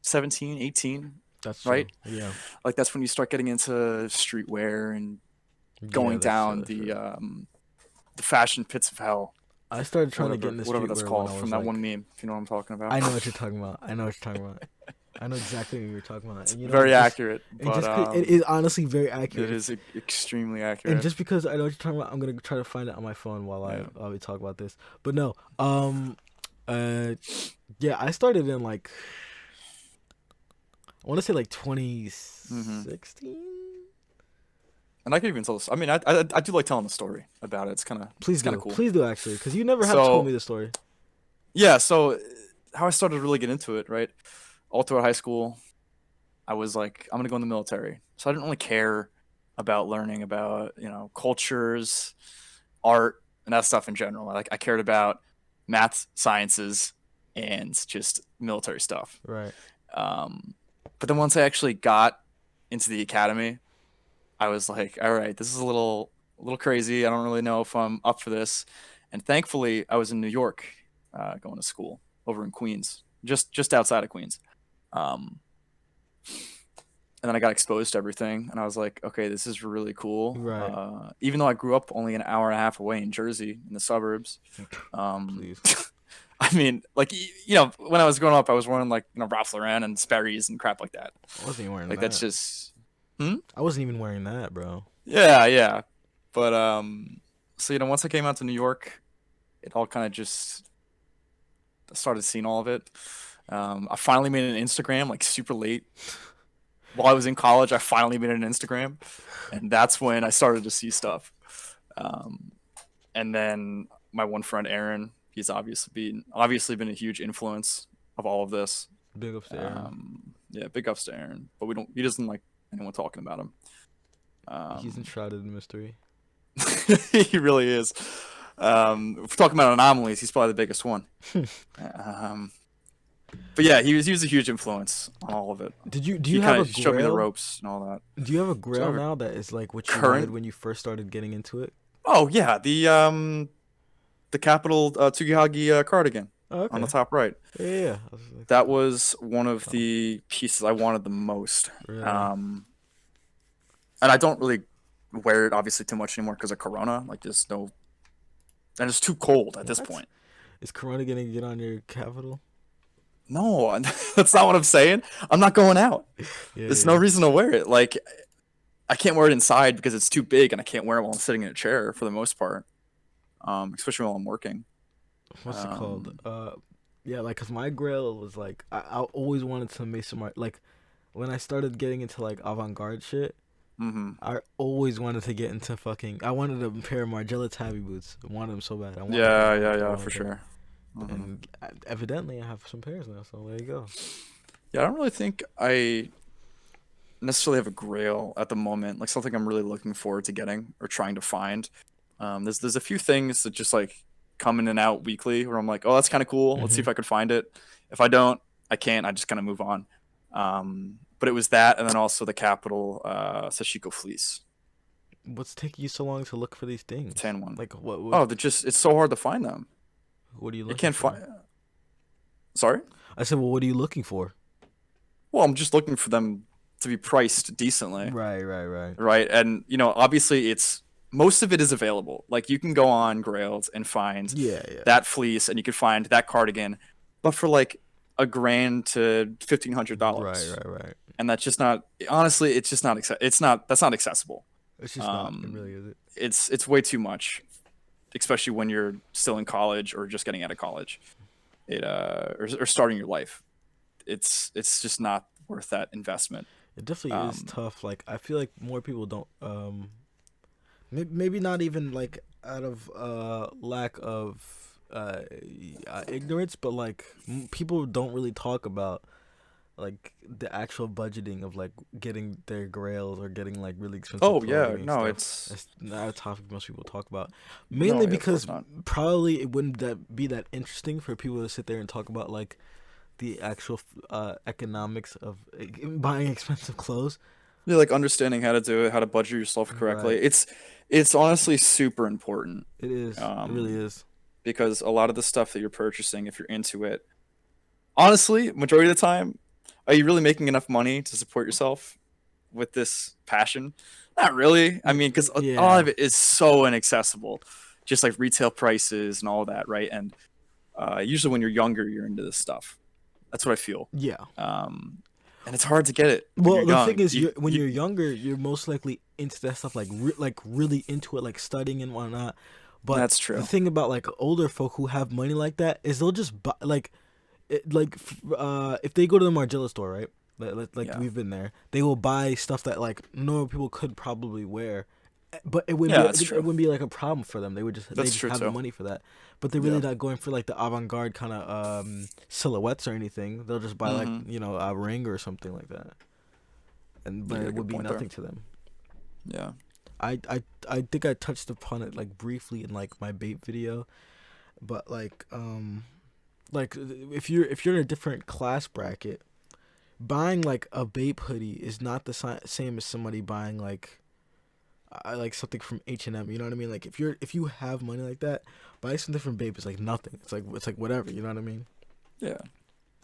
[SPEAKER 2] 17, 18,
[SPEAKER 1] that's true.
[SPEAKER 2] right?
[SPEAKER 1] Yeah,
[SPEAKER 2] Like that's when you start getting into streetwear and
[SPEAKER 1] yeah,
[SPEAKER 2] going
[SPEAKER 1] that's true.
[SPEAKER 2] down
[SPEAKER 1] That's true.
[SPEAKER 2] the fashion pits of hell,
[SPEAKER 1] I started
[SPEAKER 2] or
[SPEAKER 1] trying to get
[SPEAKER 2] whatever
[SPEAKER 1] into
[SPEAKER 2] whatever that's
[SPEAKER 1] streetwear when
[SPEAKER 2] called
[SPEAKER 1] I
[SPEAKER 2] from
[SPEAKER 1] was
[SPEAKER 2] that one
[SPEAKER 1] like,
[SPEAKER 2] meme, if you know what I'm talking about.
[SPEAKER 1] I know what you're talking about. I know what you're talking about. I know exactly what you're talking about.
[SPEAKER 2] It's
[SPEAKER 1] And you know,
[SPEAKER 2] very accurate,
[SPEAKER 1] and
[SPEAKER 2] but
[SPEAKER 1] just it is honestly very
[SPEAKER 2] it
[SPEAKER 1] accurate.
[SPEAKER 2] is extremely
[SPEAKER 1] And
[SPEAKER 2] accurate.
[SPEAKER 1] just because I know what you're talking about, I'm gonna try to find it on my phone
[SPEAKER 2] Yeah.
[SPEAKER 1] while we talk about this. But no, uh, yeah, I started in like I want to say like
[SPEAKER 2] hmm
[SPEAKER 1] 2016.
[SPEAKER 2] And I could even tell this. I mean, I do like telling the story about it. It's kind of cool.
[SPEAKER 1] Please do actually, because you never have told
[SPEAKER 2] So
[SPEAKER 1] me the story.
[SPEAKER 2] yeah, so how I started to really get into it, right? All throughout high school, I was like, I'm gonna go in the military. So I didn't really care about learning about, cultures, art, and that stuff in general. I cared about math, sciences, and just military stuff.
[SPEAKER 1] Right.
[SPEAKER 2] Um, but then once I actually got into the academy, I was like, all right, this is a little crazy. I don't really know if I'm up for this. And thankfully, I was in New York, going to school over in Queens, just outside of Queens. Um, and then I got exposed to everything, and I was like, okay, this is really cool.
[SPEAKER 1] Right.
[SPEAKER 2] Even though I grew up only an hour and a half away in Jersey, in the suburbs, um,
[SPEAKER 1] Please.
[SPEAKER 2] I mean, like when I was growing up, I was wearing like Ralph Lauren and Sperry's and crap like that.
[SPEAKER 1] I wasn't even wearing
[SPEAKER 2] Like that's
[SPEAKER 1] that.
[SPEAKER 2] just, hmm?
[SPEAKER 1] I wasn't even wearing that, bro.
[SPEAKER 2] Yeah, yeah. But so once I came out to New York, it all kind of just started seeing all of it. I finally made an Instagram like super late while I was in college. I finally made an Instagram, and that's when I started to see stuff. Um, and then my one friend Aaron, he's obviously been a huge influence of all of this.
[SPEAKER 1] Big ups to Aaron.
[SPEAKER 2] Yeah, big ups to Aaron, but he doesn't like anyone talking about him.
[SPEAKER 1] He's
[SPEAKER 2] Um,
[SPEAKER 1] enshrouded in mystery.
[SPEAKER 2] he really is. If we're talking about anomalies, he's probably the biggest one. Um, but yeah, he was a huge influence on all of it.
[SPEAKER 1] Do
[SPEAKER 2] He
[SPEAKER 1] you have
[SPEAKER 2] kind
[SPEAKER 1] a
[SPEAKER 2] of showed me the
[SPEAKER 1] grail?
[SPEAKER 2] ropes and all that.
[SPEAKER 1] Do you have a
[SPEAKER 2] So I
[SPEAKER 1] grail
[SPEAKER 2] have a
[SPEAKER 1] now that is like what you wanted
[SPEAKER 2] current.
[SPEAKER 1] when you first started getting into it?
[SPEAKER 2] Oh yeah, the capital Tsukihagi cardigan
[SPEAKER 1] Oh,
[SPEAKER 2] on the
[SPEAKER 1] okay.
[SPEAKER 2] top right.
[SPEAKER 1] Yeah, yeah, yeah. I was like,
[SPEAKER 2] That was one of
[SPEAKER 1] oh,
[SPEAKER 2] the pieces I wanted the most.
[SPEAKER 1] really?
[SPEAKER 2] Um, and I don't really wear it obviously too much anymore because of Corona. Like there's no, and it's too cold at this
[SPEAKER 1] What?
[SPEAKER 2] point.
[SPEAKER 1] Is Corona gonna get on your capital?
[SPEAKER 2] No, that's not what I'm saying. I'm not going out.
[SPEAKER 1] Yeah,
[SPEAKER 2] There's no
[SPEAKER 1] yeah.
[SPEAKER 2] reason to wear it. Like I can't wear it inside because it's too big, and I can't wear it while I'm sitting in a chair for the most part. Especially while I'm working.
[SPEAKER 1] What's it called?
[SPEAKER 2] Um,
[SPEAKER 1] Yeah, like, cause my grail was like, I always wanted to make some art. Like, when I started getting into like avant-garde shit,
[SPEAKER 2] hmm
[SPEAKER 1] I always wanted to get into fucking. I wanted a pair of Margiela Tabby boots. I wanted them so bad.
[SPEAKER 2] Yeah,
[SPEAKER 1] I
[SPEAKER 2] yeah,
[SPEAKER 1] wanted
[SPEAKER 2] yeah,
[SPEAKER 1] them
[SPEAKER 2] for
[SPEAKER 1] like that.
[SPEAKER 2] sure. hmm
[SPEAKER 1] And evidently, I have some pairs now. So there you go.
[SPEAKER 2] Yeah, I don't really think I necessarily have a grail at the moment, like something I'm really looking forward to getting or trying to find. There's a few things that just like come in and out weekly where I'm like, oh, that's kind of cool. Let's see
[SPEAKER 1] Hmm.
[SPEAKER 2] if I could find it. If I don't, I can't. I just kind of move on. But it was that, and then also the Capital Sashiko fleece,
[SPEAKER 1] What's taking you so long to look for these
[SPEAKER 2] the
[SPEAKER 1] things?
[SPEAKER 2] tan one.
[SPEAKER 1] Like, what?
[SPEAKER 2] Oh, it's so hard to find them.
[SPEAKER 1] What are you
[SPEAKER 2] You
[SPEAKER 1] looking
[SPEAKER 2] can't find.
[SPEAKER 1] for?
[SPEAKER 2] Sorry.
[SPEAKER 1] I said, well, what are you looking for?
[SPEAKER 2] Well, I'm just looking for them to be priced decently,
[SPEAKER 1] Right, right, right.
[SPEAKER 2] right? And obviously, it's most of it is available. Like you can go on Grailed and find
[SPEAKER 1] Yeah, yeah.
[SPEAKER 2] that fleece, and you can find that cardigan, but for like a grand to
[SPEAKER 1] Right,
[SPEAKER 2] $1,500,
[SPEAKER 1] right, right.
[SPEAKER 2] and that's just not. Honestly, it's just not. It's not. That's not accessible.
[SPEAKER 1] It's just not. It
[SPEAKER 2] Um,
[SPEAKER 1] really isn't.
[SPEAKER 2] it's way too much, especially when you're still in college or just getting out of college. Or starting your life. It's just not worth that investment.
[SPEAKER 1] It definitely is
[SPEAKER 2] Um,
[SPEAKER 1] tough. Like, I feel like more people don't. Maybe not even like out of lack of ignorance, but like people don't really talk about like the actual budgeting of like getting their grails or getting like really expensive
[SPEAKER 2] Oh yeah,
[SPEAKER 1] clothing and
[SPEAKER 2] no,
[SPEAKER 1] stuff.
[SPEAKER 2] it's
[SPEAKER 1] That's not a topic most people talk about.
[SPEAKER 2] no,
[SPEAKER 1] Mainly
[SPEAKER 2] yeah, of
[SPEAKER 1] because
[SPEAKER 2] course not.
[SPEAKER 1] probably it wouldn't that be that interesting for people to sit there and talk about like the actual economics of buying expensive clothes.
[SPEAKER 2] Yeah, like understanding how to do it, how to budget yourself correctly.
[SPEAKER 1] Right.
[SPEAKER 2] It's honestly super important.
[SPEAKER 1] It is. It really
[SPEAKER 2] Um,
[SPEAKER 1] is.
[SPEAKER 2] because a lot of the stuff that you're purchasing, if you're into it, honestly, majority of the time, are you really making enough money to support yourself with this passion? Not really. I mean, because a lot
[SPEAKER 1] Yeah.
[SPEAKER 2] of it is so inaccessible, just like retail prices and all that, right? And usually when you're younger, you're into this stuff. That's what I feel.
[SPEAKER 1] Yeah.
[SPEAKER 2] Um, and it's hard to get it when you're
[SPEAKER 1] Well, the thing
[SPEAKER 2] young.
[SPEAKER 1] is, when you're younger, you're most likely into that stuff, like like really into it, like studying and whatnot. But
[SPEAKER 2] That's
[SPEAKER 1] the
[SPEAKER 2] true.
[SPEAKER 1] thing about like older folk who have money like that is they'll just buy if they go to the Margiela store, right? Like
[SPEAKER 2] Yeah.
[SPEAKER 1] we've been there, they will buy stuff that like normal people could probably wear, but
[SPEAKER 2] Yeah, that's
[SPEAKER 1] it
[SPEAKER 2] true.
[SPEAKER 1] wouldn't be like a problem for them. They
[SPEAKER 2] That's
[SPEAKER 1] just
[SPEAKER 2] true
[SPEAKER 1] have the
[SPEAKER 2] too.
[SPEAKER 1] money for that. But they're really
[SPEAKER 2] Yeah.
[SPEAKER 1] not going for like the avant garde kind of silhouettes or anything. They'll just buy like
[SPEAKER 2] Mm-hmm.
[SPEAKER 1] a ring or something like that, and
[SPEAKER 2] You
[SPEAKER 1] but
[SPEAKER 2] got a
[SPEAKER 1] it would
[SPEAKER 2] good
[SPEAKER 1] be
[SPEAKER 2] point there.
[SPEAKER 1] nothing to them.
[SPEAKER 2] Yeah.
[SPEAKER 1] I think I touched upon it like briefly in like my bait video, but like if you're in a different class bracket, buying like a Bape hoodie is not the same as somebody buying like something from H&M. You know what I mean? Like if you have money like that, buying something from Bape is like nothing. It's like whatever. You know what I mean?
[SPEAKER 2] Yeah.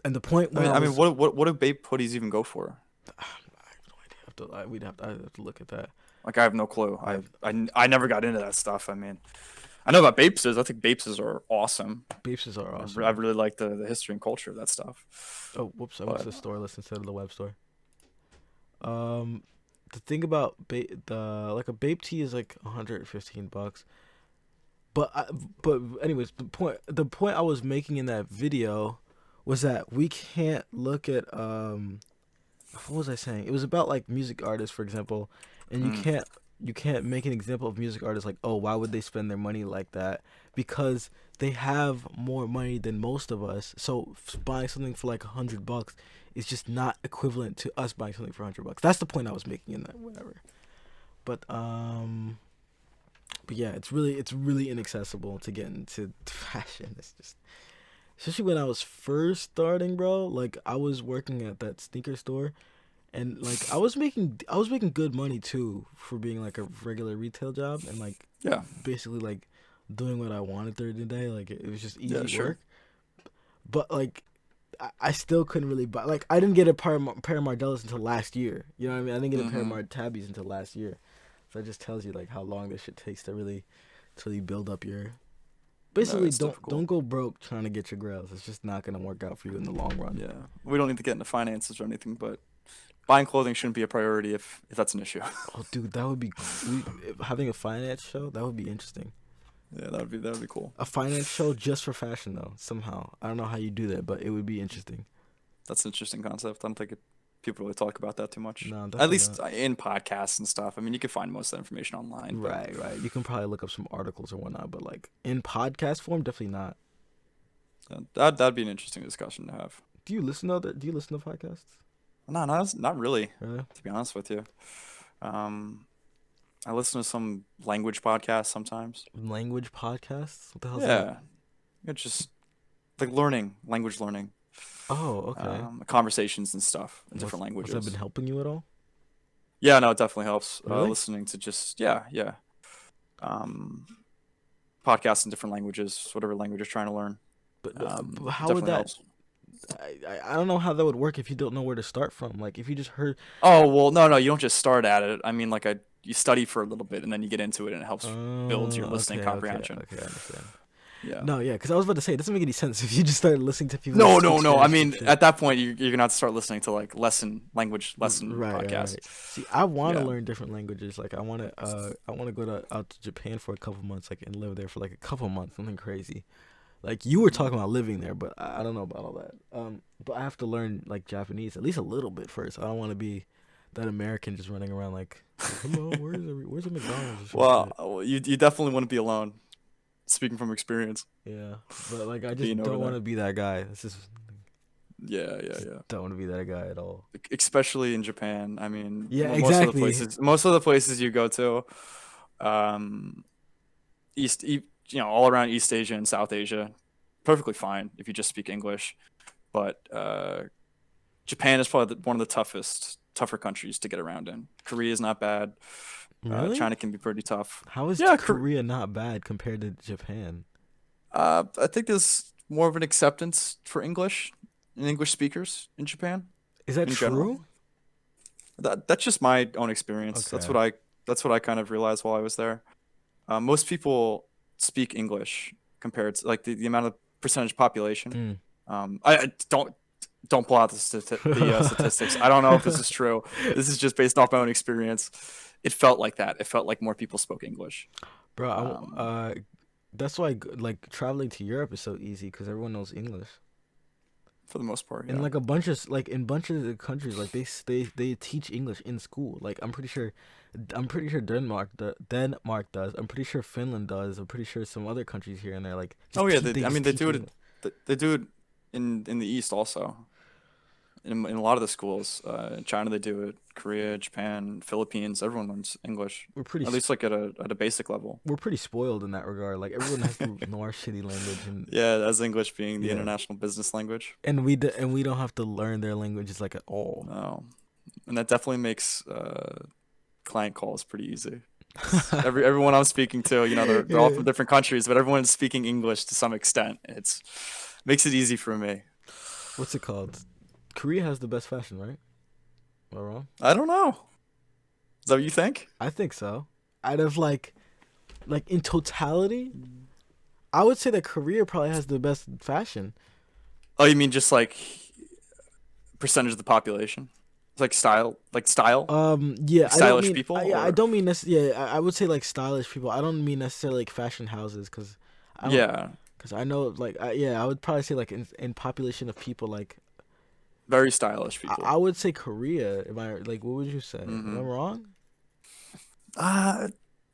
[SPEAKER 1] And the point
[SPEAKER 2] I
[SPEAKER 1] when
[SPEAKER 2] mean,
[SPEAKER 1] I
[SPEAKER 2] I mean,
[SPEAKER 1] was,
[SPEAKER 2] what do Bape hoodies even go for?
[SPEAKER 1] I have no idea. I'd have to look at that.
[SPEAKER 2] Like, I have no clue.
[SPEAKER 1] I have
[SPEAKER 2] I never got into that stuff. I mean, I know about Bapeses. I think Bapeses are awesome.
[SPEAKER 1] Bapes are
[SPEAKER 2] I
[SPEAKER 1] awesome.
[SPEAKER 2] really like the history and culture of that stuff.
[SPEAKER 1] Oh, whoops! I went to
[SPEAKER 2] But
[SPEAKER 1] the store list instead of the web store. Um, the thing about the like a Bape tee is like $115. But but anyways, the point I was making in that video was that we can't look at what was I saying? It was about like music artists, for example, and
[SPEAKER 2] mm,
[SPEAKER 1] you can't make an example of music artists like, oh, why would they spend their money like that? Because they have more money than most of us. So buying something for like $100 is just not equivalent to us buying something for $100. That's the point I was making in that whatever. But but yeah, it's really inaccessible to get into fashion. It's just especially when I was first starting, bro. Like I was working at that sneaker store, and like I was making good money too for being like a regular retail job, and like
[SPEAKER 2] yeah,
[SPEAKER 1] basically like doing what I wanted during the day. Like it was just
[SPEAKER 2] yeah,
[SPEAKER 1] easy
[SPEAKER 2] sure.
[SPEAKER 1] work. But like I still couldn't really buy. Like I didn't get a pair of Mardellas until last year. You know what I mean? I didn't get a pair of
[SPEAKER 2] Mm-hmm.
[SPEAKER 1] Tabbies until last year. So it just tells you like how long this shit takes to really build up your.
[SPEAKER 2] No,
[SPEAKER 1] Basically,
[SPEAKER 2] it's difficult.
[SPEAKER 1] don't go broke trying to get your grails. It's just not gonna work out for you in the long run.
[SPEAKER 2] Yeah, we don't need to get into finances or anything, but buying clothing shouldn't be a priority if that's an issue.
[SPEAKER 1] Oh, dude, that would be having a finance show. That would be interesting.
[SPEAKER 2] Yeah, that would be cool.
[SPEAKER 1] A finance show just for fashion though. Somehow, I don't know how you do that, but it would be interesting.
[SPEAKER 2] That's an interesting concept. I don't think people really talk about that too much.
[SPEAKER 1] No,
[SPEAKER 2] At
[SPEAKER 1] definitely
[SPEAKER 2] least
[SPEAKER 1] not.
[SPEAKER 2] in podcasts and stuff. I mean, you can find most of that information online, but
[SPEAKER 1] Right, right. You can probably look up some articles or whatnot, but like in podcast form, definitely not.
[SPEAKER 2] that'd be an interesting discussion to have.
[SPEAKER 1] Do you listen to podcasts?
[SPEAKER 2] No, not really,
[SPEAKER 1] Really?
[SPEAKER 2] to be honest with you. Um, I listen to some language podcasts sometimes.
[SPEAKER 1] Language podcasts? What the hell's that?
[SPEAKER 2] Yeah, it's just like learning, language learning,
[SPEAKER 1] Oh, okay.
[SPEAKER 2] conversations and stuff in different
[SPEAKER 1] What's that been
[SPEAKER 2] languages.
[SPEAKER 1] helping you at all?
[SPEAKER 2] Yeah, no, it definitely helps.
[SPEAKER 1] Really?
[SPEAKER 2] Listening to just yeah, um, podcasts in different languages, whatever language you're trying to learn.
[SPEAKER 1] But how would
[SPEAKER 2] Definitely
[SPEAKER 1] that?
[SPEAKER 2] helps.
[SPEAKER 1] I don't know how that would work if you don't know where to start from. Like if you just heard.
[SPEAKER 2] Oh well, no, you don't just start at it. I mean, like you study for a little bit and then you get into it, and it helps build
[SPEAKER 1] Oh,
[SPEAKER 2] your listening comprehension.
[SPEAKER 1] okay, I understand.
[SPEAKER 2] Yeah.
[SPEAKER 1] No, yeah, because I was about to say it doesn't make any sense if you just started listening to people
[SPEAKER 2] No,
[SPEAKER 1] speak
[SPEAKER 2] no, no. I
[SPEAKER 1] Spanish and
[SPEAKER 2] mean,
[SPEAKER 1] shit.
[SPEAKER 2] at that point, you're gonna have to start listening to like language lesson
[SPEAKER 1] Right, right,
[SPEAKER 2] podcasts.
[SPEAKER 1] right. See, I want to
[SPEAKER 2] Yeah.
[SPEAKER 1] learn different languages. Like I want to go to out to Japan for a couple months, like and live there for like a couple months, something crazy. Like you were
[SPEAKER 2] Mhm.
[SPEAKER 1] talking about living there, but I don't know about all that. But I have to learn like Japanese at least a little bit first. I don't want to be that American just running around like, hello, where's the McDonald's or some
[SPEAKER 2] Well,
[SPEAKER 1] shit.
[SPEAKER 2] you definitely wouldn't be alone. Speaking from experience,
[SPEAKER 1] Yeah, but like I just
[SPEAKER 2] being over
[SPEAKER 1] don't want
[SPEAKER 2] there.
[SPEAKER 1] to be that guy. It's just
[SPEAKER 2] Yeah.
[SPEAKER 1] Don't want to be that guy at all.
[SPEAKER 2] Especially in Japan. I mean,
[SPEAKER 1] Yeah, exactly.
[SPEAKER 2] most of the places you go to, um, all around East Asia and South Asia, perfectly fine if you just speak English. But Japan is probably one of the tougher countries to get around in. Korea is not bad.
[SPEAKER 1] Really?
[SPEAKER 2] China can be pretty tough.
[SPEAKER 1] How is
[SPEAKER 2] Yeah,
[SPEAKER 1] Korea not bad compared to Japan?
[SPEAKER 2] I think there's more of an acceptance for English and English speakers in Japan
[SPEAKER 1] Is that
[SPEAKER 2] in general.
[SPEAKER 1] true?
[SPEAKER 2] That's just my own experience.
[SPEAKER 1] Okay.
[SPEAKER 2] That's what I kind of realized while I was there. Most people speak English compared to like the amount of percentage population.
[SPEAKER 1] Mm.
[SPEAKER 2] I don't pull out the statistics. I don't know if this is true. This is just based off my own experience. It felt like that. It felt like more people spoke English.
[SPEAKER 1] Bro,
[SPEAKER 2] Um,
[SPEAKER 1] that's why like traveling to Europe is so easy because everyone knows English.
[SPEAKER 2] for the most part,
[SPEAKER 1] In
[SPEAKER 2] yeah.
[SPEAKER 1] like a bunch of like in bunches of countries, like they teach English in school. Like I'm pretty sure Denmark does. I'm pretty sure Finland does. I'm pretty sure some other countries here and there like
[SPEAKER 2] Oh yeah,
[SPEAKER 1] they
[SPEAKER 2] I
[SPEAKER 1] just
[SPEAKER 2] mean they
[SPEAKER 1] teach
[SPEAKER 2] do
[SPEAKER 1] you
[SPEAKER 2] it.
[SPEAKER 1] English.
[SPEAKER 2] They do it in the East also. In a lot of the schools, in China they do it. Korea, Japan, Philippines, everyone learns English
[SPEAKER 1] We're pretty
[SPEAKER 2] at least like at a basic level.
[SPEAKER 1] we're pretty spoiled in that regard. Like everyone has to know our shitty language and
[SPEAKER 2] Yeah, as English being the
[SPEAKER 1] yeah,
[SPEAKER 2] international business language.
[SPEAKER 1] and we don't have to learn their languages like at all.
[SPEAKER 2] No, and that definitely makes client calls pretty easy. Everyone I'm speaking to, they're all
[SPEAKER 1] Yeah.
[SPEAKER 2] from different countries, but everyone's speaking English to some extent. It's makes it easy for me.
[SPEAKER 1] What's it called? Korea has the best fashion, right? Am I wrong?
[SPEAKER 2] I don't know. Is that what you think?
[SPEAKER 1] I think so. Out of like in totality, I would say that Korea probably has the best fashion.
[SPEAKER 2] Oh, you mean just like percentage of the population? It's like style,
[SPEAKER 1] Yeah,
[SPEAKER 2] like stylish people,
[SPEAKER 1] I
[SPEAKER 2] or
[SPEAKER 1] don't mean necessarily. Yeah, I would say like stylish people. I don't mean necessarily like fashion houses, I don't,
[SPEAKER 2] yeah,
[SPEAKER 1] cause I know like yeah, I would probably say like in population of people like
[SPEAKER 2] very stylish people.
[SPEAKER 1] I would say Korea. Am I like what would you say? Am I
[SPEAKER 2] Hmm.
[SPEAKER 1] wrong?
[SPEAKER 2] Uh,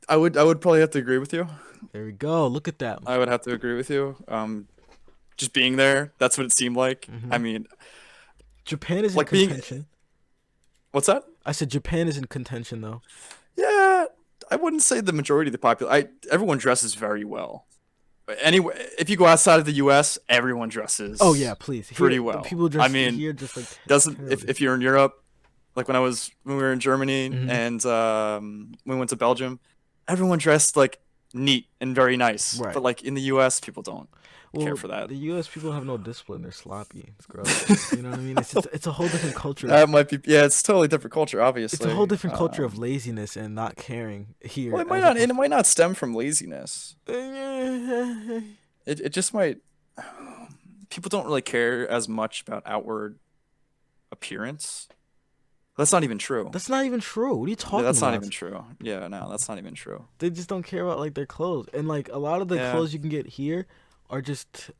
[SPEAKER 2] I would probably have to agree with you.
[SPEAKER 1] There we go. Look at that.
[SPEAKER 2] I would have to agree with you. Just being there, that's what it seemed like. I
[SPEAKER 1] Hmm.
[SPEAKER 2] mean,
[SPEAKER 1] Japan is in
[SPEAKER 2] like being
[SPEAKER 1] contention.
[SPEAKER 2] what's that?
[SPEAKER 1] I said Japan is in contention though.
[SPEAKER 2] Yeah, I wouldn't say the majority of the population. Everyone dresses very well. But anyway, if you go outside of the U.S., everyone
[SPEAKER 1] Oh yeah,
[SPEAKER 2] dresses
[SPEAKER 1] please. Here
[SPEAKER 2] pretty
[SPEAKER 1] the
[SPEAKER 2] well.
[SPEAKER 1] people
[SPEAKER 2] I
[SPEAKER 1] dress
[SPEAKER 2] mean,
[SPEAKER 1] here just like
[SPEAKER 2] doesn't
[SPEAKER 1] terribly.
[SPEAKER 2] if you're in Europe, like when we were in Germany
[SPEAKER 1] Hmm.
[SPEAKER 2] and we went to Belgium, everyone dressed like neat and very nice.
[SPEAKER 1] Right.
[SPEAKER 2] But like in the U.S., people don't care
[SPEAKER 1] Well,
[SPEAKER 2] for that.
[SPEAKER 1] the U.S. people have no discipline. They're sloppy. It's gross. You know what I mean? It's a whole different culture of
[SPEAKER 2] That might be, yeah, it's a totally different culture,
[SPEAKER 1] it's a whole
[SPEAKER 2] obviously.
[SPEAKER 1] different culture of laziness and not caring
[SPEAKER 2] Well,
[SPEAKER 1] here
[SPEAKER 2] it might
[SPEAKER 1] as
[SPEAKER 2] not, and
[SPEAKER 1] opposed.
[SPEAKER 2] it might not stem from laziness.
[SPEAKER 1] To,
[SPEAKER 2] It just might. People don't really care as much about outward appearance. That's not even true.
[SPEAKER 1] that's not even true. What are you
[SPEAKER 2] Yeah,
[SPEAKER 1] talking
[SPEAKER 2] that's not
[SPEAKER 1] about?
[SPEAKER 2] even true. Yeah, no, that's not even true.
[SPEAKER 1] They just don't care about like their clothes, and like a lot of the
[SPEAKER 2] Yeah,
[SPEAKER 1] clothes you can get here are just